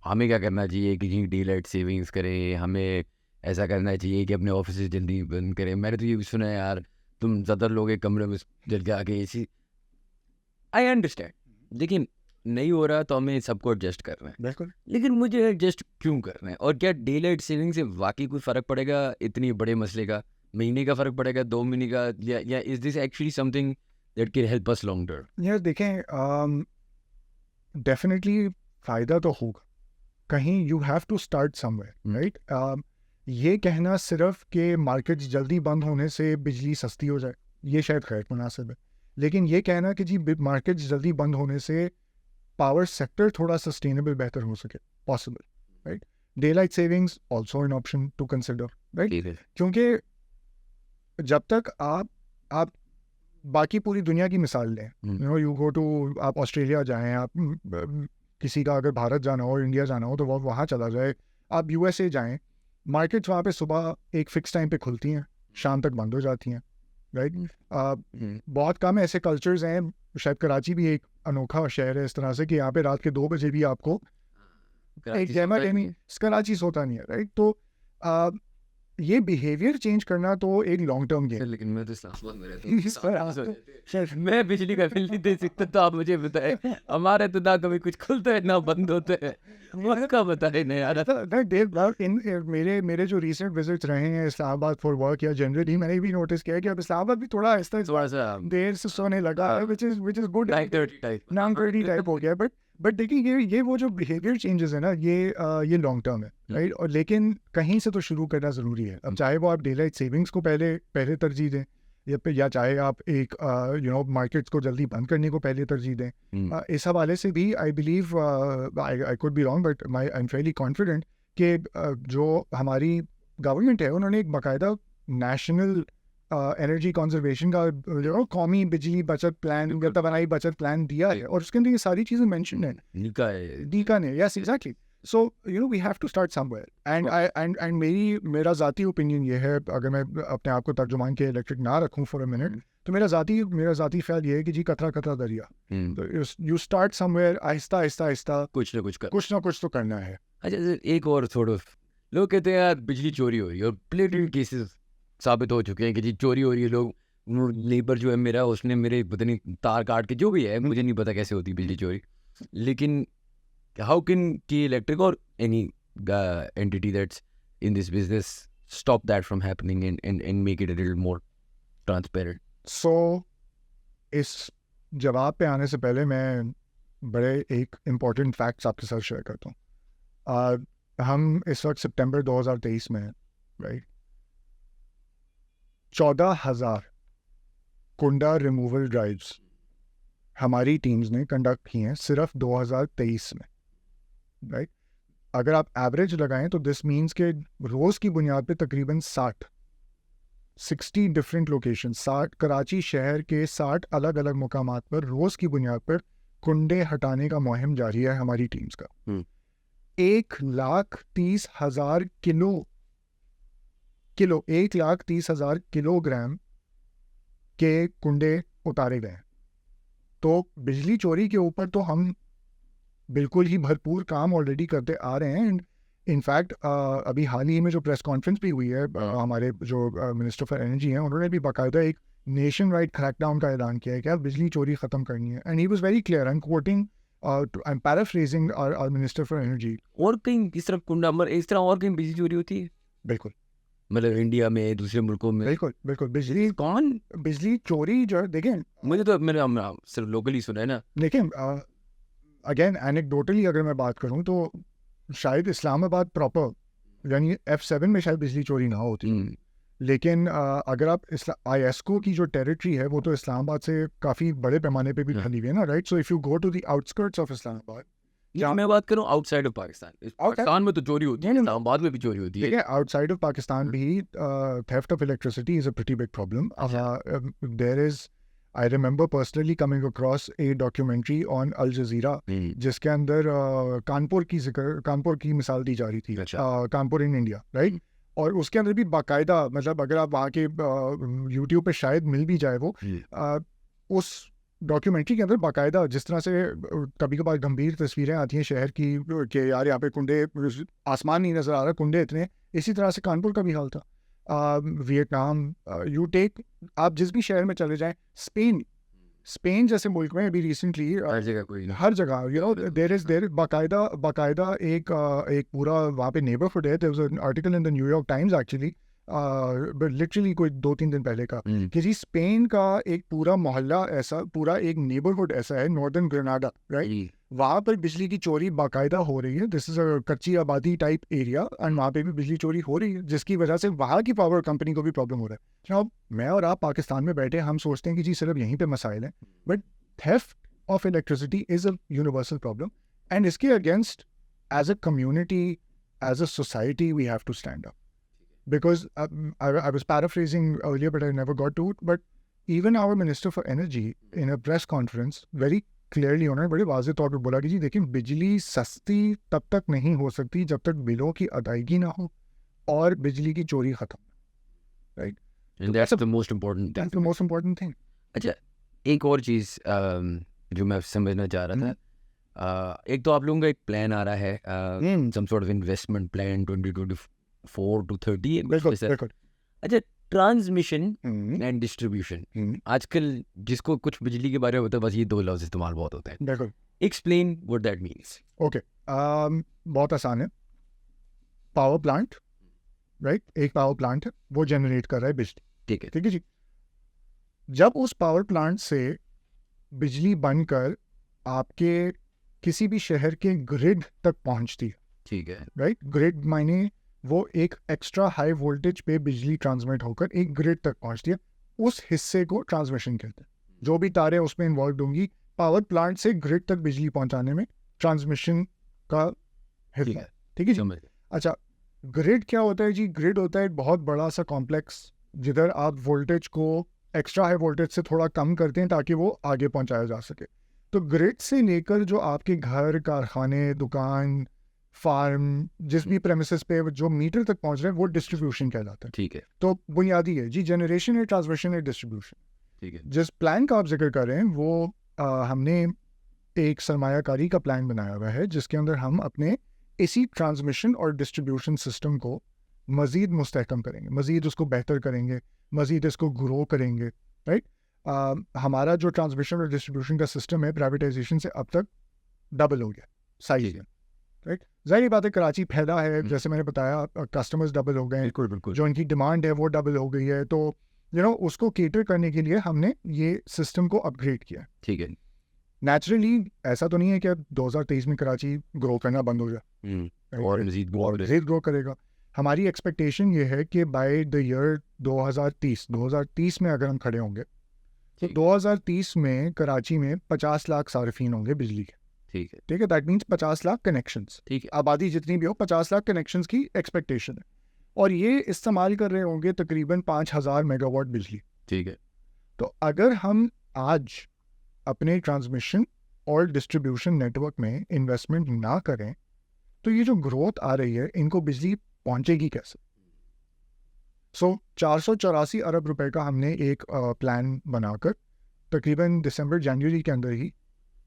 हमें क्या करना चाहिए कि जी डे लाइट सेविंग्स करें, हमें ऐसा करना चाहिए कि अपने ऑफिस जल्दी बंद करें। मैंने तो ये भी सुना है यार, तुम ज़्यादातर लोग एक कमरे में जल के आके एसी, आई अंडरस्टैंड, लेकिन नहीं हो रहा तो हमें सबको एडजस्ट करना है। बिल्कुल, लेकिन मुझे एडजस्ट क्यों करना है? और क्या डे लाइट सेविंग से वाकई कोई फ़र्क पड़ेगा इतनी बड़े मसले का? महीने का फ़र्क पड़ेगा, 2 महीने का, या is this actually something that can help us long term? यार देखें, डेफिनेटली फ़ायदा तो होगा, कहीं you have to start somewhere, right. ये कहना सिर्फ कि मार्केट्स जल्दी बंद होने से बिजली सस्ती हो जाए, ये शायद खैर मुनासिब है, लेकिन ये कहना कि जी मार्केट्स जल्दी बंद होने से पावर सेक्टर थोड़ा सस्टेनेबल बेहतर हो सके, possible, right. Daylight savings also an option to consider, right, क्योंकि जब तक आप बाकी पूरी दुनिया की मिसाल लें, यू गो टू, आप ऑस्ट्रेलिया जाएं, आप किसी का अगर भारत जाना हो, इंडिया जाना हो, तो वो वहाँ चला जाए, आप यूएसए जाएं, मार्केट्स वहाँ पे सुबह एक फिक्स टाइम पे खुलती हैं, शाम तक बंद हो जाती हैं, राइट। बहुत कम ऐसे कल्चर्स हैं, शायद कराची भी एक अनोखा शहर है इस तरह से कि यहाँ पे रात के 2 बजे भी आपको एक जैमर यानी कराची सोता नहीं है, राइट। तो ये बिहेवियर चेंज करना तो एक लॉन्ग टर्म गेम। लेकिन मैं तो इस्लामाबाद में रहता हूँ, मैं बिजली का बिल नहीं दे सकता, तो आप मुझे बताएं। हमारे तो ना कभी कुछ खुलता है ना बंद होते हैं, उसका बताए ना यार। मेरे जो रिसेंट विजिट्स रहे हैं इस्लामाबाद फॉर वर्क या जनरली, मैंने भी नोटिस किया है कि अब इस्लामाबाद भी थोड़ा थोड़ा सा देर से सोने लगा है, which is good, 9:30 टाइप हो गया, बट देखिए ये वो जो बिहेवियर चेंजेस है ना, ये लॉन्ग टर्म है, राइट। और लेकिन कहीं से तो शुरू करना ज़रूरी है। अब चाहे वो आप डे लाइट सेविंग्स को पहले तरजीह दें, या चाहे आप एक मार्केट्स को जल्दी बंद करने को पहले तरजीह दें, इस हवाले से भी I believe, I could be wrong, but I am Fairlie confident कि जो हमारी गवर्नमेंट है उन्होंने एक बाकायदा नेशनल एनर्जी कंजर्वेशन का कौमी बिजली बचत प्लान या तवानाई बचत प्लान दिया है, और उसके अंदर ये सारी चीज़ें मेंशन है, नीका ने, yes exactly. So we have to start somewhere, and मेरा ज़ाती ओपिनियन ये है, अगर मैं अपने आप को तर्जुमान के इलेक्ट्रिक ना रखूँ फॉर अ मिनट, तो मेरा ज़ाती ख्याल ये है कि जी कतरा कतरा दरिया, तो you start somewhere, Aahista Aahista Aahista कुछ ना कुछ तो करना है। अच्छा, एक और थोड़ा, लोग कहते हैं यार बिजली चोरी हो रही है, और ब्लेटेंट केसेस साबित हो चुके हैं कि जी चोरी हो रही है। लोग, नेबर जो है मेरा, उसने मेरे पता नहीं तार काट के, जो भी है मुझे नहीं पता कैसे होती बिजली चोरी, लेकिन हाउ कैन की इलेक्ट्रिक और any entity that's in this business stop that from happening and make it a little more transparent? So इस जवाब पे आने से पहले मैं बड़े एक इम्पॉर्टेंट फैक्ट्स आपके साथ शेयर करता हूँ। हम इस वक्त सितंबर 2023 में हैं, राइट। 14,000 कुंडा रिमूवल ड्राइव्स हमारी टीम्स ने कंडक्ट की हैं सिर्फ 2023 में, राइट। अगर आप एवरेज लगाएं तो दिस मीन्स के रोज़ की बुनियाद पे तकरीबन 60 डिफरेंट लोकेशन, 60 कराची शहर के 60 अलग अलग मुकामात पर रोज़ की बुनियाद पर कुंडे हटाने का मुहिम जारी है हमारी टीम्स का। 1,30,000 किलो किलो 1,30,000 किलोग्राम के कुंडे उतारे गए हैं। तो बिजली चोरी के ऊपर तो हम बिल्कुल ही भरपूर काम ऑलरेडी करते आ रहे हैं। एंड इनफैक्ट अभी हाल ही में जो प्रेस कॉन्फ्रेंस भी हुई है, हमारे जो मिनिस्टर फॉर एनर्जी हैं उन्होंने भी बाकायदा एक नेशन वाइड क्रैकडाउन का ऐलान किया है कि यार बिजली चोरी ख़त्म करनी है। And he was very clear, I am quoting, I am paraphrasing our minister for energy. और कहीं इस तरह कुंडा मर इस तरह और कहीं बिजली चोरी होती है, बिल्कुल मतलब इंडिया में, दूसरे मुल्कों में? बिल्कुल बिल्कुल बिजली कौन? बिजली चोरी जो देखें, मुझे तो मैंने सिर्फ लोकली सुना है ना। देखें अगेन एनेक्डोटली अगर मैं बात करूं तो शायद इस्लामाबाद प्रॉपर यानी F7 में शायद बिजली चोरी ना होती, लेकिन अगर आप IESCO की जो टेरिटरी है वो तो इस्लामाबाद से काफ़ी बड़े पैमाने पे भी हाँ। फैली हुई है ना, right? So if you go to the outskirts of Islamabad, या मैं बात करूं आउटसाइड ऑफ पाकिस्तान, पाकिस्तान में तो चोरी होती है, नहीं, नहीं। इस्लामाबाद में भी चोरी होती है। देखिए आउटसाइड ऑफ पाकिस्तान भी theft of electricity is a pretty big problem. There is, I remember personally coming across a documentary on Al Jazeera जिसके अंदर कानपुर की मिसाल दी जा रही थी, अच्छा। Kanpur in India, right? और उसके अंदर भी बाकायदा, मतलब अगर आप वहाँ के यूट्यूब पे शायद मिल भी जाए वो, उस डॉक्यूमेंट्री के अंदर बाकायदा जिस तरह से कभी कभार गंभीर तस्वीरें आती हैं शहर की कि यार यहाँ पे कुंडे, आसमान नहीं नज़र आ रहा, कुंडे इतने, इसी तरह से कानपुर का भी हाल था। वियतनाम, यू टेक, आप जिस भी शहर में चले जाएं, स्पेन जैसे मुल्क में अभी रिसेंटली हर जगह कोई ना। हर जगह यू नो देर बाकायदा एक पूरा वहाँ पे नेबरहुड है। There was an article in the New York Times actually, literally कोई 2-3 दिन पहले का, कि जी स्पेन का एक पूरा मोहल्ला ऐसा, पूरा एक नेबरहुड ऐसा है, नॉर्दर्न ग्रेनाडा, राइट? वहाँ पर बिजली की चोरी बाकायदा हो रही है। दिस इज़ अ कच्ची आबादी टाइप एरिया एंड वहाँ पे भी बिजली चोरी हो रही है, जिसकी वजह से वहाँ की पावर कंपनी को भी प्रॉब्लम हो रहा है। अब मैं और आप पाकिस्तान में बैठे हम सोचते हैं कि जी सिर्फ यहीं पे मसाइल हैं, but theft of electricity is a universal problem and इसके against as a community, as a society we have to stand up. Because I was paraphrasing earlier, but I never got to it. But even our Minister for Energy in a press conference very clearly उन्होंने बड़े वाज़े तौर पे बोला कि जी देखिए बिजली सस्ती तब तक नहीं हो सकती जब तक बिलों की अदायगी ना हो और बिजली की चोरी खत्म, right? And that's the most important thing. That's the most important thing. अच्छा, एक और चीज़ जो मैं समझना चाह रहा था, एक तो आप लोगों का एक प्लान आ रहा है, some sort of investment plan 2024 to 30, बिल्कुल बिल्कुल। अच्छा, ट्रांसमिशन एंड डिस्ट्रीब्यूशन, आजकल जिसको कुछ बिजली के बारे में होता है बस ये दो लफ्ज़ इस्तेमाल बहुत होते हैं। बिल्कुल। Explain what that means. Okay, बहुत आसान है। Power plant, right? एक पावर प्लांट है, वो जनरेट कर रहा है बिजली, ठीक है, ठीक है जी। जब उस पावर प्लांट से बिजली बनकर आपके किसी भी शहर के ग्रिड तक पहुंचती है, ठीक है, राइट? ग्रिड मायने वो एक एक्स्ट्रा हाई वोल्टेज पे बिजली ट्रांसमिट होकर एक ग्रिड तक पहुंचती है, उस हिस्से को ट्रांसमिशन कहते हैं। जो भी तारें उसमें इन्वॉल्व होंगी, पावर प्लांट से ग्रिड तक बिजली पहुंचाने में ट्रांसमिशन का हिस्सा है, ठीक है जी। समझ गया। अच्छा, ग्रिड क्या होता है जी? ग्रिड होता है एक बहुत बड़ा सा कॉम्प्लेक्स जिधर आप वोल्टेज को एक्स्ट्रा हाई वोल्टेज से थोड़ा कम करते हैं ताकि वो आगे पहुंचाया जा सके। तो ग्रिड से लेकर जो आपके घर, कारखाने, दुकान, फार्म, जिस भी प्रेमिसेस पे जो मीटर तक पहुंच रहे हैं वो डिस्ट्रीब्यूशन कहलाता है। ठीक है, तो बुनियादी है जी, जनरेशन है, ट्रांसमिशन है, डिस्ट्रीब्यूशन। ठीक है, जिस प्लान का आप जिक्र कर रहे हैं वो हमने एक सरमायाकारी का प्लान बनाया हुआ है जिसके अंदर हम अपने इसी ट्रांसमिशन और डिस्ट्रीब्यूशन सिस्टम को मज़ीद मुस्तहकम करेंगे, मज़ीद उसको बेहतर करेंगे, मज़ीद इसको ग्रो करेंगे, राइट? हमारा जो ट्रांसमिशन और डिस्ट्रीब्यूशन का सिस्टम है प्राइवेटाइजेशन से अब तक डबल हो गया साइज में, राइट? ज़ाहिर बात है कराची फैला है, जैसे मैंने बताया, कस्टमर्स डबल हो गए हैं, बिल्कुल बिल्कुल, जो इनकी डिमांड है वो डबल हो गई है। तो उसको केटर करने के लिए हमने ये सिस्टम को अपग्रेड किया। ठीक है, नेचुरली ऐसा तो नहीं है कि 2023 में कराची ग्रो करना बंद हो जाए और मज़ीद ग्रो करेगा। हमारी एक्सपेक्टेशन ये है कि बाय द ईयर 2030 में अगर हम खड़े होंगे तो 2030 में कराची में 50 लाख सार्फिन होंगे बिजली के, ठीक है, ठीक है? दैट मीन्स 50 लाख कनेक्शंस, ठीक है, आबादी जितनी भी हो 50 लाख कनेक्शंस की एक्सपेक्टेशन है, और ये इस्तेमाल कर रहे होंगे तकरीबन 5000 मेगावाट बिजली। ठीक है। तो अगर हम आज अपने ट्रांसमिशन और डिस्ट्रीब्यूशन नेटवर्क में इन्वेस्टमेंट ना करें तो ये जो ग्रोथ आ रही है इनको बिजली पहुंचेगी कैसे? सो 484 अरब रुपए का हमने एक प्लान बनाकर तकरीबन दिसंबर जनवरी के अंदर ही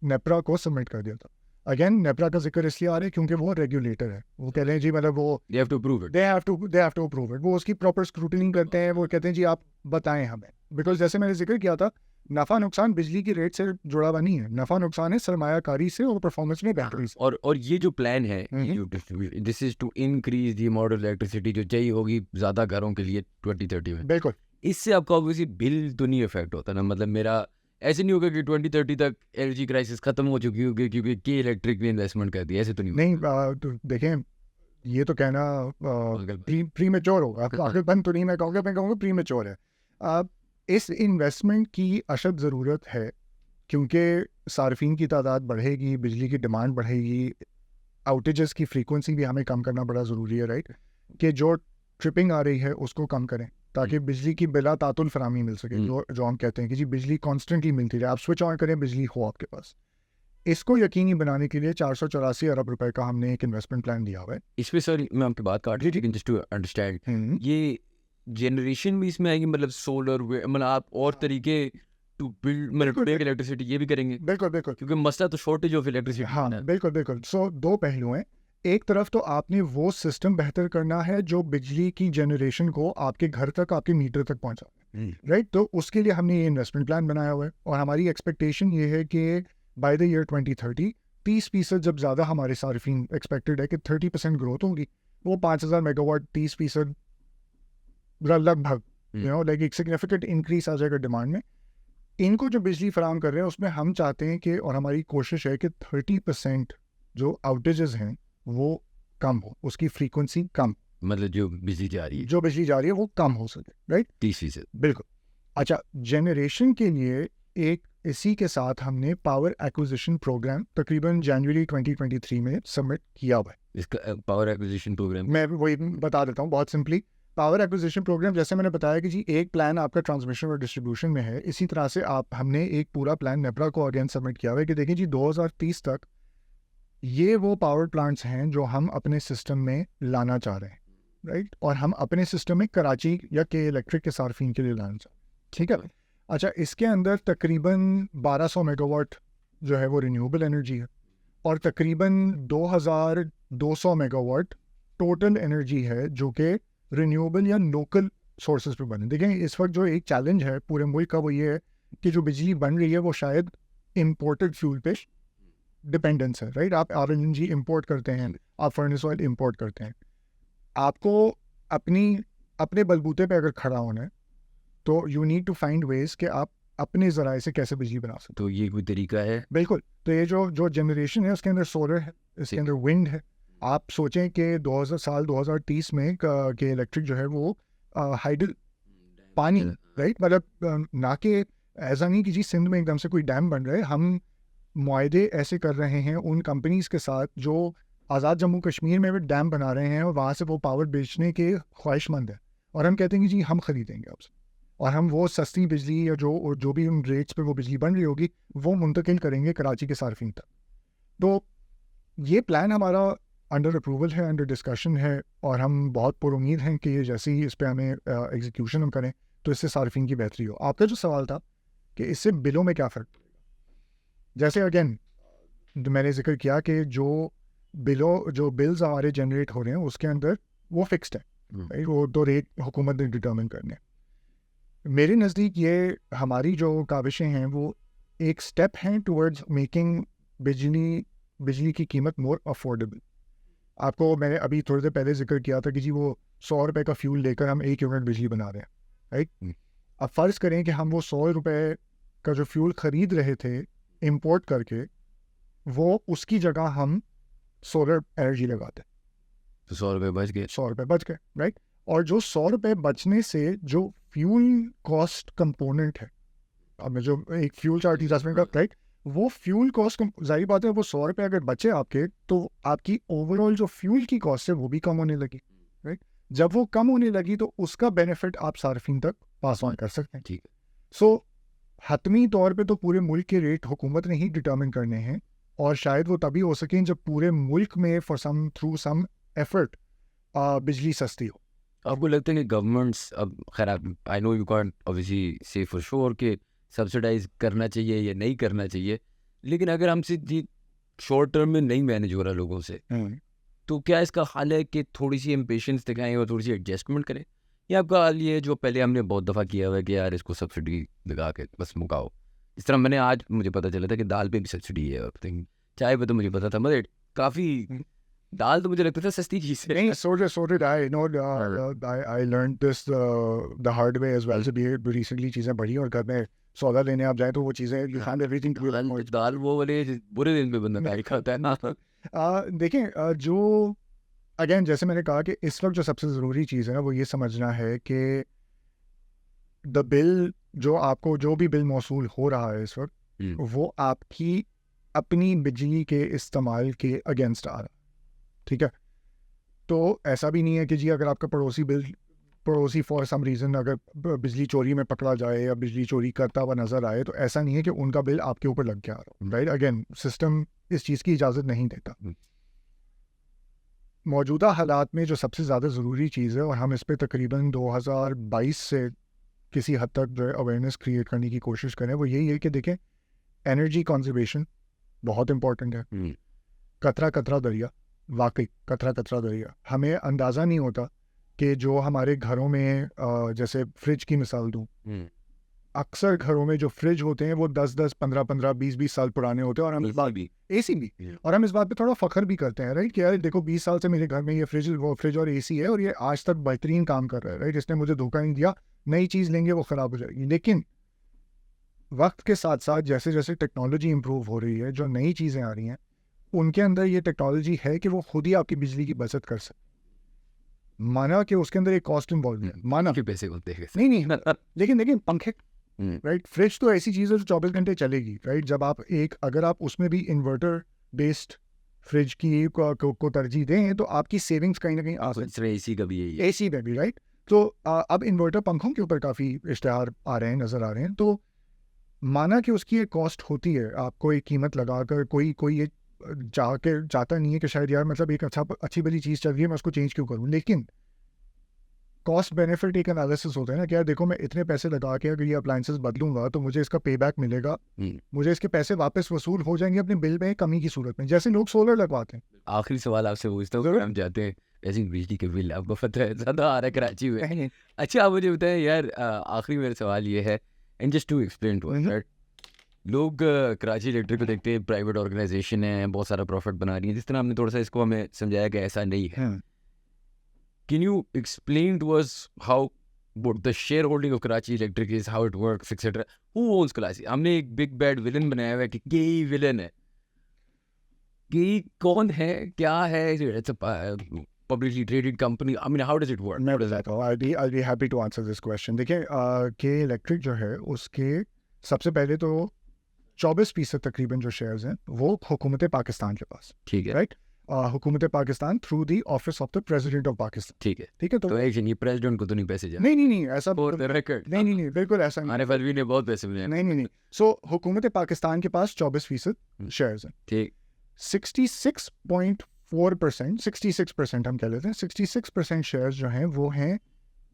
नेपरा को सबमिट कर दिया था। अगेन नेपरा का जिक्र इसलिए आ रहा है क्योंकि वो रेगुलेटर है, वो कह रहे हैं जी मतलब वो they have to prove it, they have to approve it, वो उसकी प्रॉपर स्क्रूटनी करते हैं, वो कहते हैं जी आप बताएं हमें, बिकॉज जैसे मैंने जिक्र किया था नफ़ा नुकसान बिजली की रेट से जुड़ा हुआ नहीं है, नफ़ा नुकसान है सरमायाकारी से और परफॉर्मेंस में बेहतरी से। और ये जो प्लान है, this is to increase the amount of electricity जो चाहिए होगी ज़्यादा घरों के लिए 2030 में। बिल्कुल इससे आपका ऑब्वियसली बिल तो नहीं इफेक्ट होता ना, मतलब मेरा ऐसे नहीं होगा कि 2030 तक एनर्जी क्राइसिस खत्म हो चुकी होगी क्योंकि के इलेक्ट्रिक ने इन्वेस्टमेंट कर दी, ऐसे तो नहीं नहीं तो देखें ये तो कहना प्री मेच्योर होगा, पागलपन तो नहीं मैं कहूँगा प्री मेच्योर है। इस इन्वेस्टमेंट की अशद ज़रूरत है क्योंकि सार्फिन की तादाद बढ़ेगी, बिजली की डिमांड बढ़ेगी, आउटेजेस की फ्रीक्वेंसी भी हमें कम करना बड़ा ज़रूरी है, राइट, कि जो ट्रिपिंग आ रही है उसको कम करें ताकि बिजली की बिला तातुल फरामी मिल सके, जो हम कहते हैं कि जी बिजली कॉन्स्टेंटली मिलती रहे, आप स्विच ऑन करें बिजली हो आपके पास। इसको यकीनी बनाने के लिए 484 अरब रुपए का हमने एक इन्वेस्टमेंट प्लान दिया हुआ है। इसमें सर मैं आपकी बात काट रही थी जस्ट टू अंडरस्टैंड, ये जनरेशन भी इसमें आएगी, मतलब सोलर, मतलब आप और तरीके टू बिल्ड मतलब मेक इलेक्ट्रिसिटी ये भी करेंगे? बिल्कुल बिल्कुल, क्योंकि मसला तो शॉर्टेज ऑफ इलेक्ट्रिसिटी। हाँ बिल्कुल बिल्कुल। सो दो पहलू हैं, एक तरफ तो आपने वो सिस्टम बेहतर करना है जो बिजली की जनरेशन को आपके घर तक, आपके मीटर तक पहुंचा, राइट, तो उसके लिए हमने ये इन्वेस्टमेंट प्लान बनाया हुआ है और हमारी एक्सपेक्टेशन ये है कि बाय द ईयर 2030 30% जब ज़्यादा हमारे सार्फिन एक्सपेक्टेड है कि 30% ग्रोथ होगी, वो 5000 मेगावाट 30% लगभग लाइक एक सिग्निफिकेंट इंक्रीज आ जाएगा डिमांड में। इनको जो बिजली फराम कर रहे हैं उसमें हम चाहते हैं कि, और हमारी कोशिश है कि 30% जो आउटेजेस हैं वो कम हो, उसकी फ्रीक्वेंसी कम, मतलब जो बिजली जा रही है, जो बिजली जा रही है वो कम हो सके, राइट, 30%। बिल्कुल। अच्छा, जनरेशन के लिए एक इसी के साथ हमने पावर एक्विजिशन प्रोग्राम तकरीबन जनवरी 2023 में सबमिट किया हुआ है। इसका पावर एक्विजिशन प्रोग्राम मैं वही बता देता हूँ बहुत सिंपली। पावर एक्विजिशन प्रोग्राम जैसे मैंने बताया कि जी एक प्लान आपका ट्रांसमिशन और डिस्ट्रीब्यूशन में है, इसी तरह से हमने एक पूरा प्लान नेपरा को अगेन सबमिट किया हुआ है कि देखिए जी 2030 तक ये वो पावर प्लांट्स हैं जो हम अपने सिस्टम में लाना चाह रहे हैं, राइट, और हम अपने सिस्टम में कराची या के इलेक्ट्रिक के सार्फिन के लिए लाना चाह रहे हैं, ठीक है। अच्छा, इसके अंदर तकरीबन 1200 मेगावाट जो है वो रिन्यूएबल एनर्जी है और तकरीबन 2200 मेगावाट टोटल एनर्जी है जो कि रिन्यूएबल या लोकल सोर्सेज पे बने। देखें इस वक्त जो एक चैलेंज है पूरे मुल्क का वो ये है कि जो बिजली बन रही है वो शायद इम्पोर्टेड फ्यूल पे डिपेंडेंस है, राइट, आप RLNG इम्पोर्ट करते हैं, आप फर्नेस ऑयल इम्पोर्ट करते हैं, आपको अपने बलबूते पे अगर खड़ा होना है तो you need to find ways कि आप अपने ज़राए से कैसे बिजली बना सकते। तो ये कोई तरीका है? बिल्कुल, तो ये जो जनरेशन है उसके अंदर सोलर है, इसके अंदर विंड है। आप सोचें कि 2030 में के इलेक्ट्रिक जो है वो हाइडल पानी, राइट, मतलब ना कि ऐसा नहीं कि जी सिंध में एकदम से कोई डैम बन रहा है, हम मुआहदे ऐसे कर रहे हैं उन कंपनीज के साथ जो आज़ाद जम्मू कश्मीर में भी डैम बना रहे हैं और वहाँ से वो पावर बेचने के ख्वाहिशमंद है और हम कहते हैं कि जी हम ख़रीदेंगे आपसे और हम वो सस्ती बिजली या जो भी उन रेट्स पे वो बिजली बन रही होगी वो मुंतकिल करेंगे कराची के सार्फिन तक। तो ये प्लान हमारा अंडर अप्रूवल है, अंडर डिस्कशन है और हम बहुत पुरुमीद हैं कि जैसे ही इस पर हमें एग्जीक्यूशन हम करें तो इससे सार्फिन की बेहतरी हो। आपका जो सवाल था कि इससे बिलों में क्या फ़र्क पड़ेगा, जैसे अगेन मैंने जिक्र किया कि जो बिल्स हमारे जनरेट हो रहे हैं उसके अंदर वो फिक्स्ड है, राइट, वो तो रेट हुकूमत ने डिटर्मिन करने। मेरे नज़दीक ये हमारी जो काविशें हैं वो एक स्टेप हैं टुवर्ड्स मेकिंग बिजली की कीमत मोर अफोर्डेबल। आपको मैंने अभी थोड़ी देर पहले जिक्र किया था कि जी वो 100 रुपये का फ्यूल लेकर हम 1 यूनिट बिजली बना रहे हैं, राइट। अब फ़र्ज़ करें कि हम वो 100 रुपये का जो फ्यूल ख़रीद रहे थे इंपोर्ट करके, वो उसकी जगह हम सोलर एनर्जी लगाते, तो 100 रुपये बच गए, 100 रुपये बच गए, राइट। और जो 100 रुपये बचने से जो फ्यूल कॉस्ट कंपोनेंट है, अब मैं जो एक फ्यूल चार्ट एडजस्टमेंट का, राइट, वो फ्यूल कॉस्ट जाहिर बात है वो 100 रुपये अगर बचे आपके तो आपकी ओवरऑल जो फ्यूल की कॉस्ट है वो भी कम होने लगी, राइट। जब वो कम होने लगी तो उसका बेनिफिट आप सार्फिन तक पास ऑन कर सकते हैं, ठीक है। सो हतमी तौर पे तो पूरे मुल्क के रेट हुकूमत ने ही डिटर्मिन करने हैं और शायद वो तभी हो सकें जब पूरे मुल्क में थ्रू सम एफर्ट बिजली सस्ती हो। आपको लगता है कि गवर्नमेंट्स अब खैर I know you can't obviously से फॉर श्योर कि सब्सिडाइज करना चाहिए या नहीं करना चाहिए, लेकिन अगर हमसे शॉर्ट टर्म में नहीं मैनेज हो रहा लोगों से, तो क्या इसका हल है कि थोड़ी सी इम्पेशेंस दिखाएं और थोड़ी सी एडजस्टमेंट करें, या आपका हल ये है जो पहले हमने बहुत दफ़ा किया हुआ है कि यार इसको सब्सिडी लगा के बस मुकाओ? इस तरह मैंने आज मुझे पता चला था कि दाल पे भी सब्सिडी है, चाय पे तो मुझे पता था, मतलब काफ़ी दाल तो मुझे लगता था सस्ती चीज़ है। नहीं, so did I. I learned this the hard way as well. भी recently चीज़ें बढ़ी और घर में सौदा लेने आप जाए तो वो चीज़ें you find everything to be more दाल वो वाले बुरे दिन पे बंदा दाल खाता है ना। देखें जो अगेन जैसे मैंने कहा कि इस वक्त जो सबसे ज़रूरी चीज़ है ना वो ये समझना है कि द बिल जो भी बिल मौसूल हो रहा है इस वक्त वो आपकी अपनी बिजली के इस्तेमाल के अगेंस्ट आ रहा है, ठीक है? तो ऐसा भी नहीं है कि जी अगर आपका पड़ोसी फॉर सम रीज़न अगर बिजली चोरी में पकड़ा जाए या बिजली चोरी करता हुआ नज़र आए तो ऐसा नहीं है कि उनका बिल आपके ऊपर लग गया, राइट? अगेन सिस्टम इस चीज़ की इजाज़त नहीं देता। मौजूदा हालात में जो सबसे ज़्यादा ज़रूरी चीज़ है और हम इस पर तकरीबन 2022 से किसी हद तक जो है अवेयरनेस क्रिएट करने की कोशिश करें वो यही है कि देखें एनर्जी कंजर्वेशन बहुत इम्पोर्टेंट है। कतरा कतरा दरिया, वाकई कतरा कतरा दरिया। हमें अंदाज़ा नहीं होता कि जो हमारे घरों में जैसे फ्रिज की मिसाल दूँ, अक्सर घरों में जो फ्रिज होते हैं वो 10-10, 15-15, 20-20 साल पुराने होते हैं और हम इस बात एसी भी और हम इस बात पे थोड़ा फख्र भी करते हैं, राइट? कि यार देखो 20 साल से मेरे घर में ये फ्रिज और एसी है और ये आज तक बेहतरीन काम कर रहा है, राइट? इसने मुझे धोखा नहीं दिया। नई चीज़ लेंगे वो ख़राब हो जाएगी। लेकिन वक्त के साथ साथ जैसे जैसे टेक्नोलॉजी इम्प्रूव हो रही है, जो नई चीज़ें आ रही हैं उनके अंदर ये टेक्नोलॉजी है कि वो खुद ही आपकी बिजली की बचत कर सकते। माना कि उसके अंदर एक कॉस्ट इन्वॉल्व है, माना के पैसे होते हैं नहीं लेकिन पंखे, राइट? फ्रिज तो ऐसी चीज़ है जो 24 घंटे चलेगी, राइट? जब आप अगर आप उसमें भी इन्वर्टर बेस्ड फ्रिज की को तरजीह दें तो आपकी सेविंग्स कहीं ना कहीं आ सकती है। एसी का भी यही है, एसी में भी, राइट? तो अब इन्वर्टर पंखों के ऊपर काफ़ी इश्तिहार आ रहे हैं, नज़र आ रहे हैं। तो माना कि उसकी एक कॉस्ट होती है, आपको एक कीमत लगाकर कोई ये चाहता नहीं है कि शायद यार मतलब एक अच्छी बड़ी चीज़ चल रही है मैं उसको चेंज क्यों करूँ, लेकिन कॉस्ट बेनिफिट एक एनालिसिस होता है ना कि यार देखो मैं इतने पैसे लगा के अगर ये अप्लायंसेस बदलूंगा तो मुझे इसका पे बैक मिलेगा, मुझे इसके पैसे वापस वसूल हो जाएंगे अपने बिल में कमी की सूरत में, जैसे लोग सोलर लगवाते हैं। आखिरी सवाल आपसे पूछता हूँ, हम जाते हैं ऐसी बिजली के बिल आपको पता है ज़्यादा आ रहा है कराची में। अच्छा आप मुझे बताएं यार, आखिरी मेरा सवाल ये है, and just to explain to us, लोग कराची इलेक्ट्रिक को देखते हैं प्राइवेट ऑर्गेनाइजेशन है, बहुत सारा प्रॉफिट बना रही है, जिस तरह आपने थोड़ा सा इसको हमें समझाया कि ऐसा नहीं है। Can you explain to us how what the shareholding of Karachi Electric is, how it works, etc. Who owns Karachi? हमने एक बिग बैड विलन बनाया हुआ है कि केई विलन है। केई कौन है, क्या है? It's a publicly traded company. I mean, how does it work? मैं बताता हूँ, I'll be happy to answer this question. देखिए के इलेक्ट्रिक जो है उसके सबसे पहले तो 24% तकरीबन जो शेयर्स हैं वो हुकूमत पाकिस्तान के पास, ठीक है, राइट? हुकूमत Pakistan through the office of the president of Pakistan, ठीक है, ठीक है? तो ये प्रेसिडेंट को तो नहीं पैसे जाए? नहीं ऐसा फॉर द रिकॉर्ड नहीं बिल्कुल ऐसा नहीं। आरिफ अलवी ने बहुत पैसे मिले। नहीं सो हुकूमत पाकिस्तान के पास 24% शेयर्स हैं, ठीक। 66% हम कह लेते हैं 66% शेयर्स जो हैं वो हैं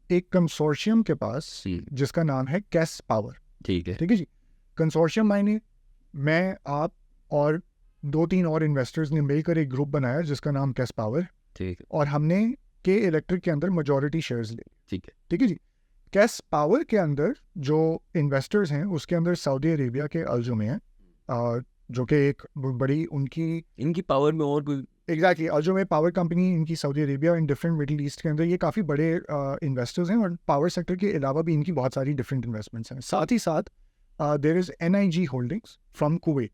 एक कंसोर्शियम के पास जिसका नाम है कैस पावर, ठीक है जी? कंसोर्शियम मायने मैं, आप और 2-3 और इन्वेस्टर्स ने मिलकर एक ग्रुप बनाया जिसका नाम कैस पावर, ठीक है, और हमने के इलेक्ट्रिक के अंदर मेजॉरिटी शेयर्स ले, ठीक है जी? कैस पावर के अंदर जो इन्वेस्टर्स हैं उसके अंदर सऊदी अरेबिया के अलजुमे हैं, जो कि एक बड़ी इनकी पावर में और कोई एग्जैक्टली अलजुमे पावर कंपनी इनकी Saudi Arabia and different middle east के अंदर ये काफ़ी बड़े इन्वेस्टर्स हैं और पावर सेक्टर के अलावा भी इनकी बहुत सारी डिफरेंट इन्वेस्टमेंट्स हैं। साथ ही साथ there is NIG holdings from Kuwait,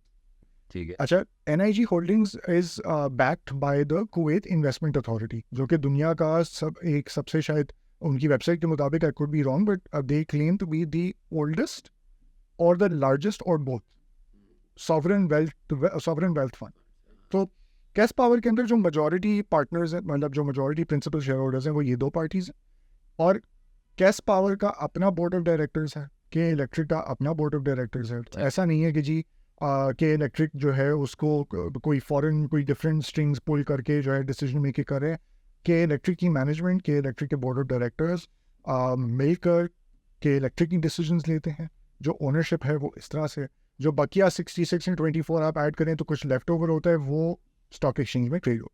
ठीक है। अच्छा, NIG holdings is backed by the Kuwait investment authority, जो कि दुनिया का सबसे शायद उनकी वेबसाइट के मुताबिक, I could be wrong but they claim to be the oldest और द लार्जेस्ट और बोथ सॉवरेन वेल्थ फंड। तो कैस पावर के अंदर जो मेजॉरिटी पार्टनर्स हैं, मतलब जो मेजॉरिटी प्रिंसिपल शेयर होल्डर्स हैं वो ये 2 पार्टीज हैं, और कैस पावर का अपना बोर्ड ऑफ डायरेक्टर्स है, के इलेक्ट्रिक का अपना बोर्ड ऑफ डायरेक्टर्स है। ऐसा नहीं है कि जी के इलेक्ट्रिक जो है उसको कोई फॉरेन कोई डिफरेंट स्ट्रिंग्स पुल करके जो है डिसीजन मेकिंग कर रहे हैं। के इलेक्ट्रिक की मैनेजमेंट, के इलेक्ट्रिक के बोर्ड ऑफ डायरेक्टर्स मिलकर के इलेक्ट्रिक की डिसीजंस लेते हैं। जो ओनरशिप है वो इस तरह से, जो बकिया 66 एंड 24 आप ऐड करें तो कुछ लेफ्ट ओवर होता है, वो स्टॉक एक्सचेंज में ट्रेड हो।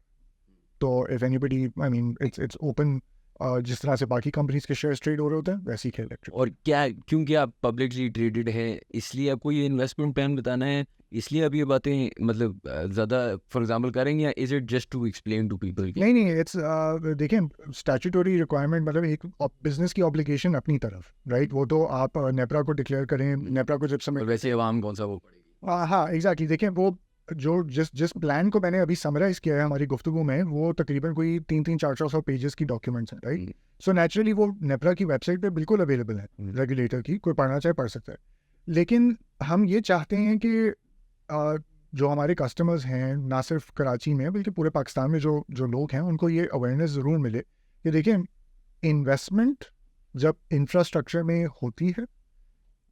तो if anybody, I mean it's open, जिस तरह से बाकी कंपनीज के शेयर्स ट्रेड हो रहे होते हैं वैसे ही इलेक्ट्रिक। और क्या, क्योंकि आप पब्लिकली ट्रेडेड है इसलिए आपको ये इन्वेस्टमेंट प्लान बताना है, इसलिए आप ये बातें मतलब ज़्यादा फॉर एग्जांपल करेंगे, या is it just to explain to people? नहीं, इट्स देखें, स्टैट्यूटरी रिक्वायरमेंट मतलब एक बिजनेस की ऑब्लिगेशन अपनी तरफ, राइट? वो तो आप नेपरा को डिक्लेयर करें, नेपरा को जब समय, वैसे अवाम कौन सा वो पड़ेगी? हाँ एग्जैक्टली। देखें, वो जो जिस प्लान को मैंने अभी समराइज किया है हमारी गुफ्तगू में, वो तकरीबन कोई 300-400 पेजेस की डॉक्यूमेंट्स हैं, राइट? सो नेचुरली वो नेपरा की वेबसाइट पे बिल्कुल अवेलेबल है, रेगुलेटर की, कोई पढ़ना चाहे पढ़ सकता है। लेकिन हम ये चाहते हैं कि जो हमारे कस्टमर्स हैं, ना सिर्फ कराची में बल्कि पूरे पाकिस्तान में जो लोग हैं, उनको ये अवेयरनेस ज़रूर मिले कि देखिए, इन्वेस्टमेंट जब इंफ्रास्ट्रक्चर में होती है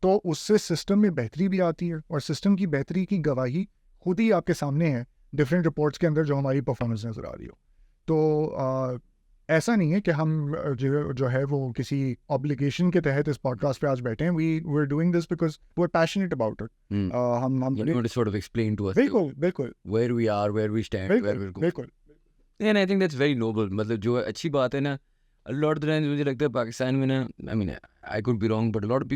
तो उससे सिस्टम में बेहतरी भी आती है, और सिस्टम की बेहतरी की गवाही खुद ही आपके सामने है डिफरेंट रिपोर्ट्स के अंदर जो हमारी परफॉर्मेंस नज़र आ रही हो। तो ऐसा नहीं है कि हम जो है वो किसी ऑब्लिगेशन के तहत इस पॉडकास्ट पे आज बैठे हैं। We are doing this because we are passionate about it. हम You want to sort of explain to us बिल्कुल where we are, where we stand, where we're going. बिल्कुल And I think that's very noble. मतलब जो अच्छी बात है ना, a lot of the times मुझे लगता है पाकिस्तान में ना, I mean I could be wrong, but a lot of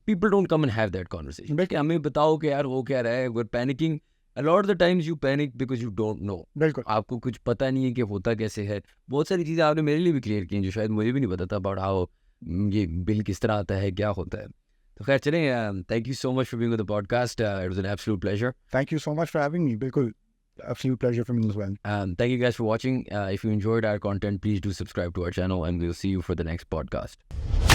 people don't come and have that conversation. कि हमें बताओ कि यार हो क्या रहा है, we're panicking. A lot of the times you panic because you don't know. बिल्कुल आपको कुछ पता नहीं है कि होता कैसे है। बहुत सारी चीज़ें आपने मेरे लिए भी क्लियर की हैं जो शायद मुझे भी नहीं पता था about how ये बिल किस तरह आता है, क्या होता है। तो खैर चलें, thank you so much for being on the podcast. It was an absolute pleasure. Thank you so much for having मी। बिल्कुल absolute pleasure for me as well. Thank you guys for watching. If you enjoyed our content, please do subscribe to our channel, and we'll see you for the next podcast.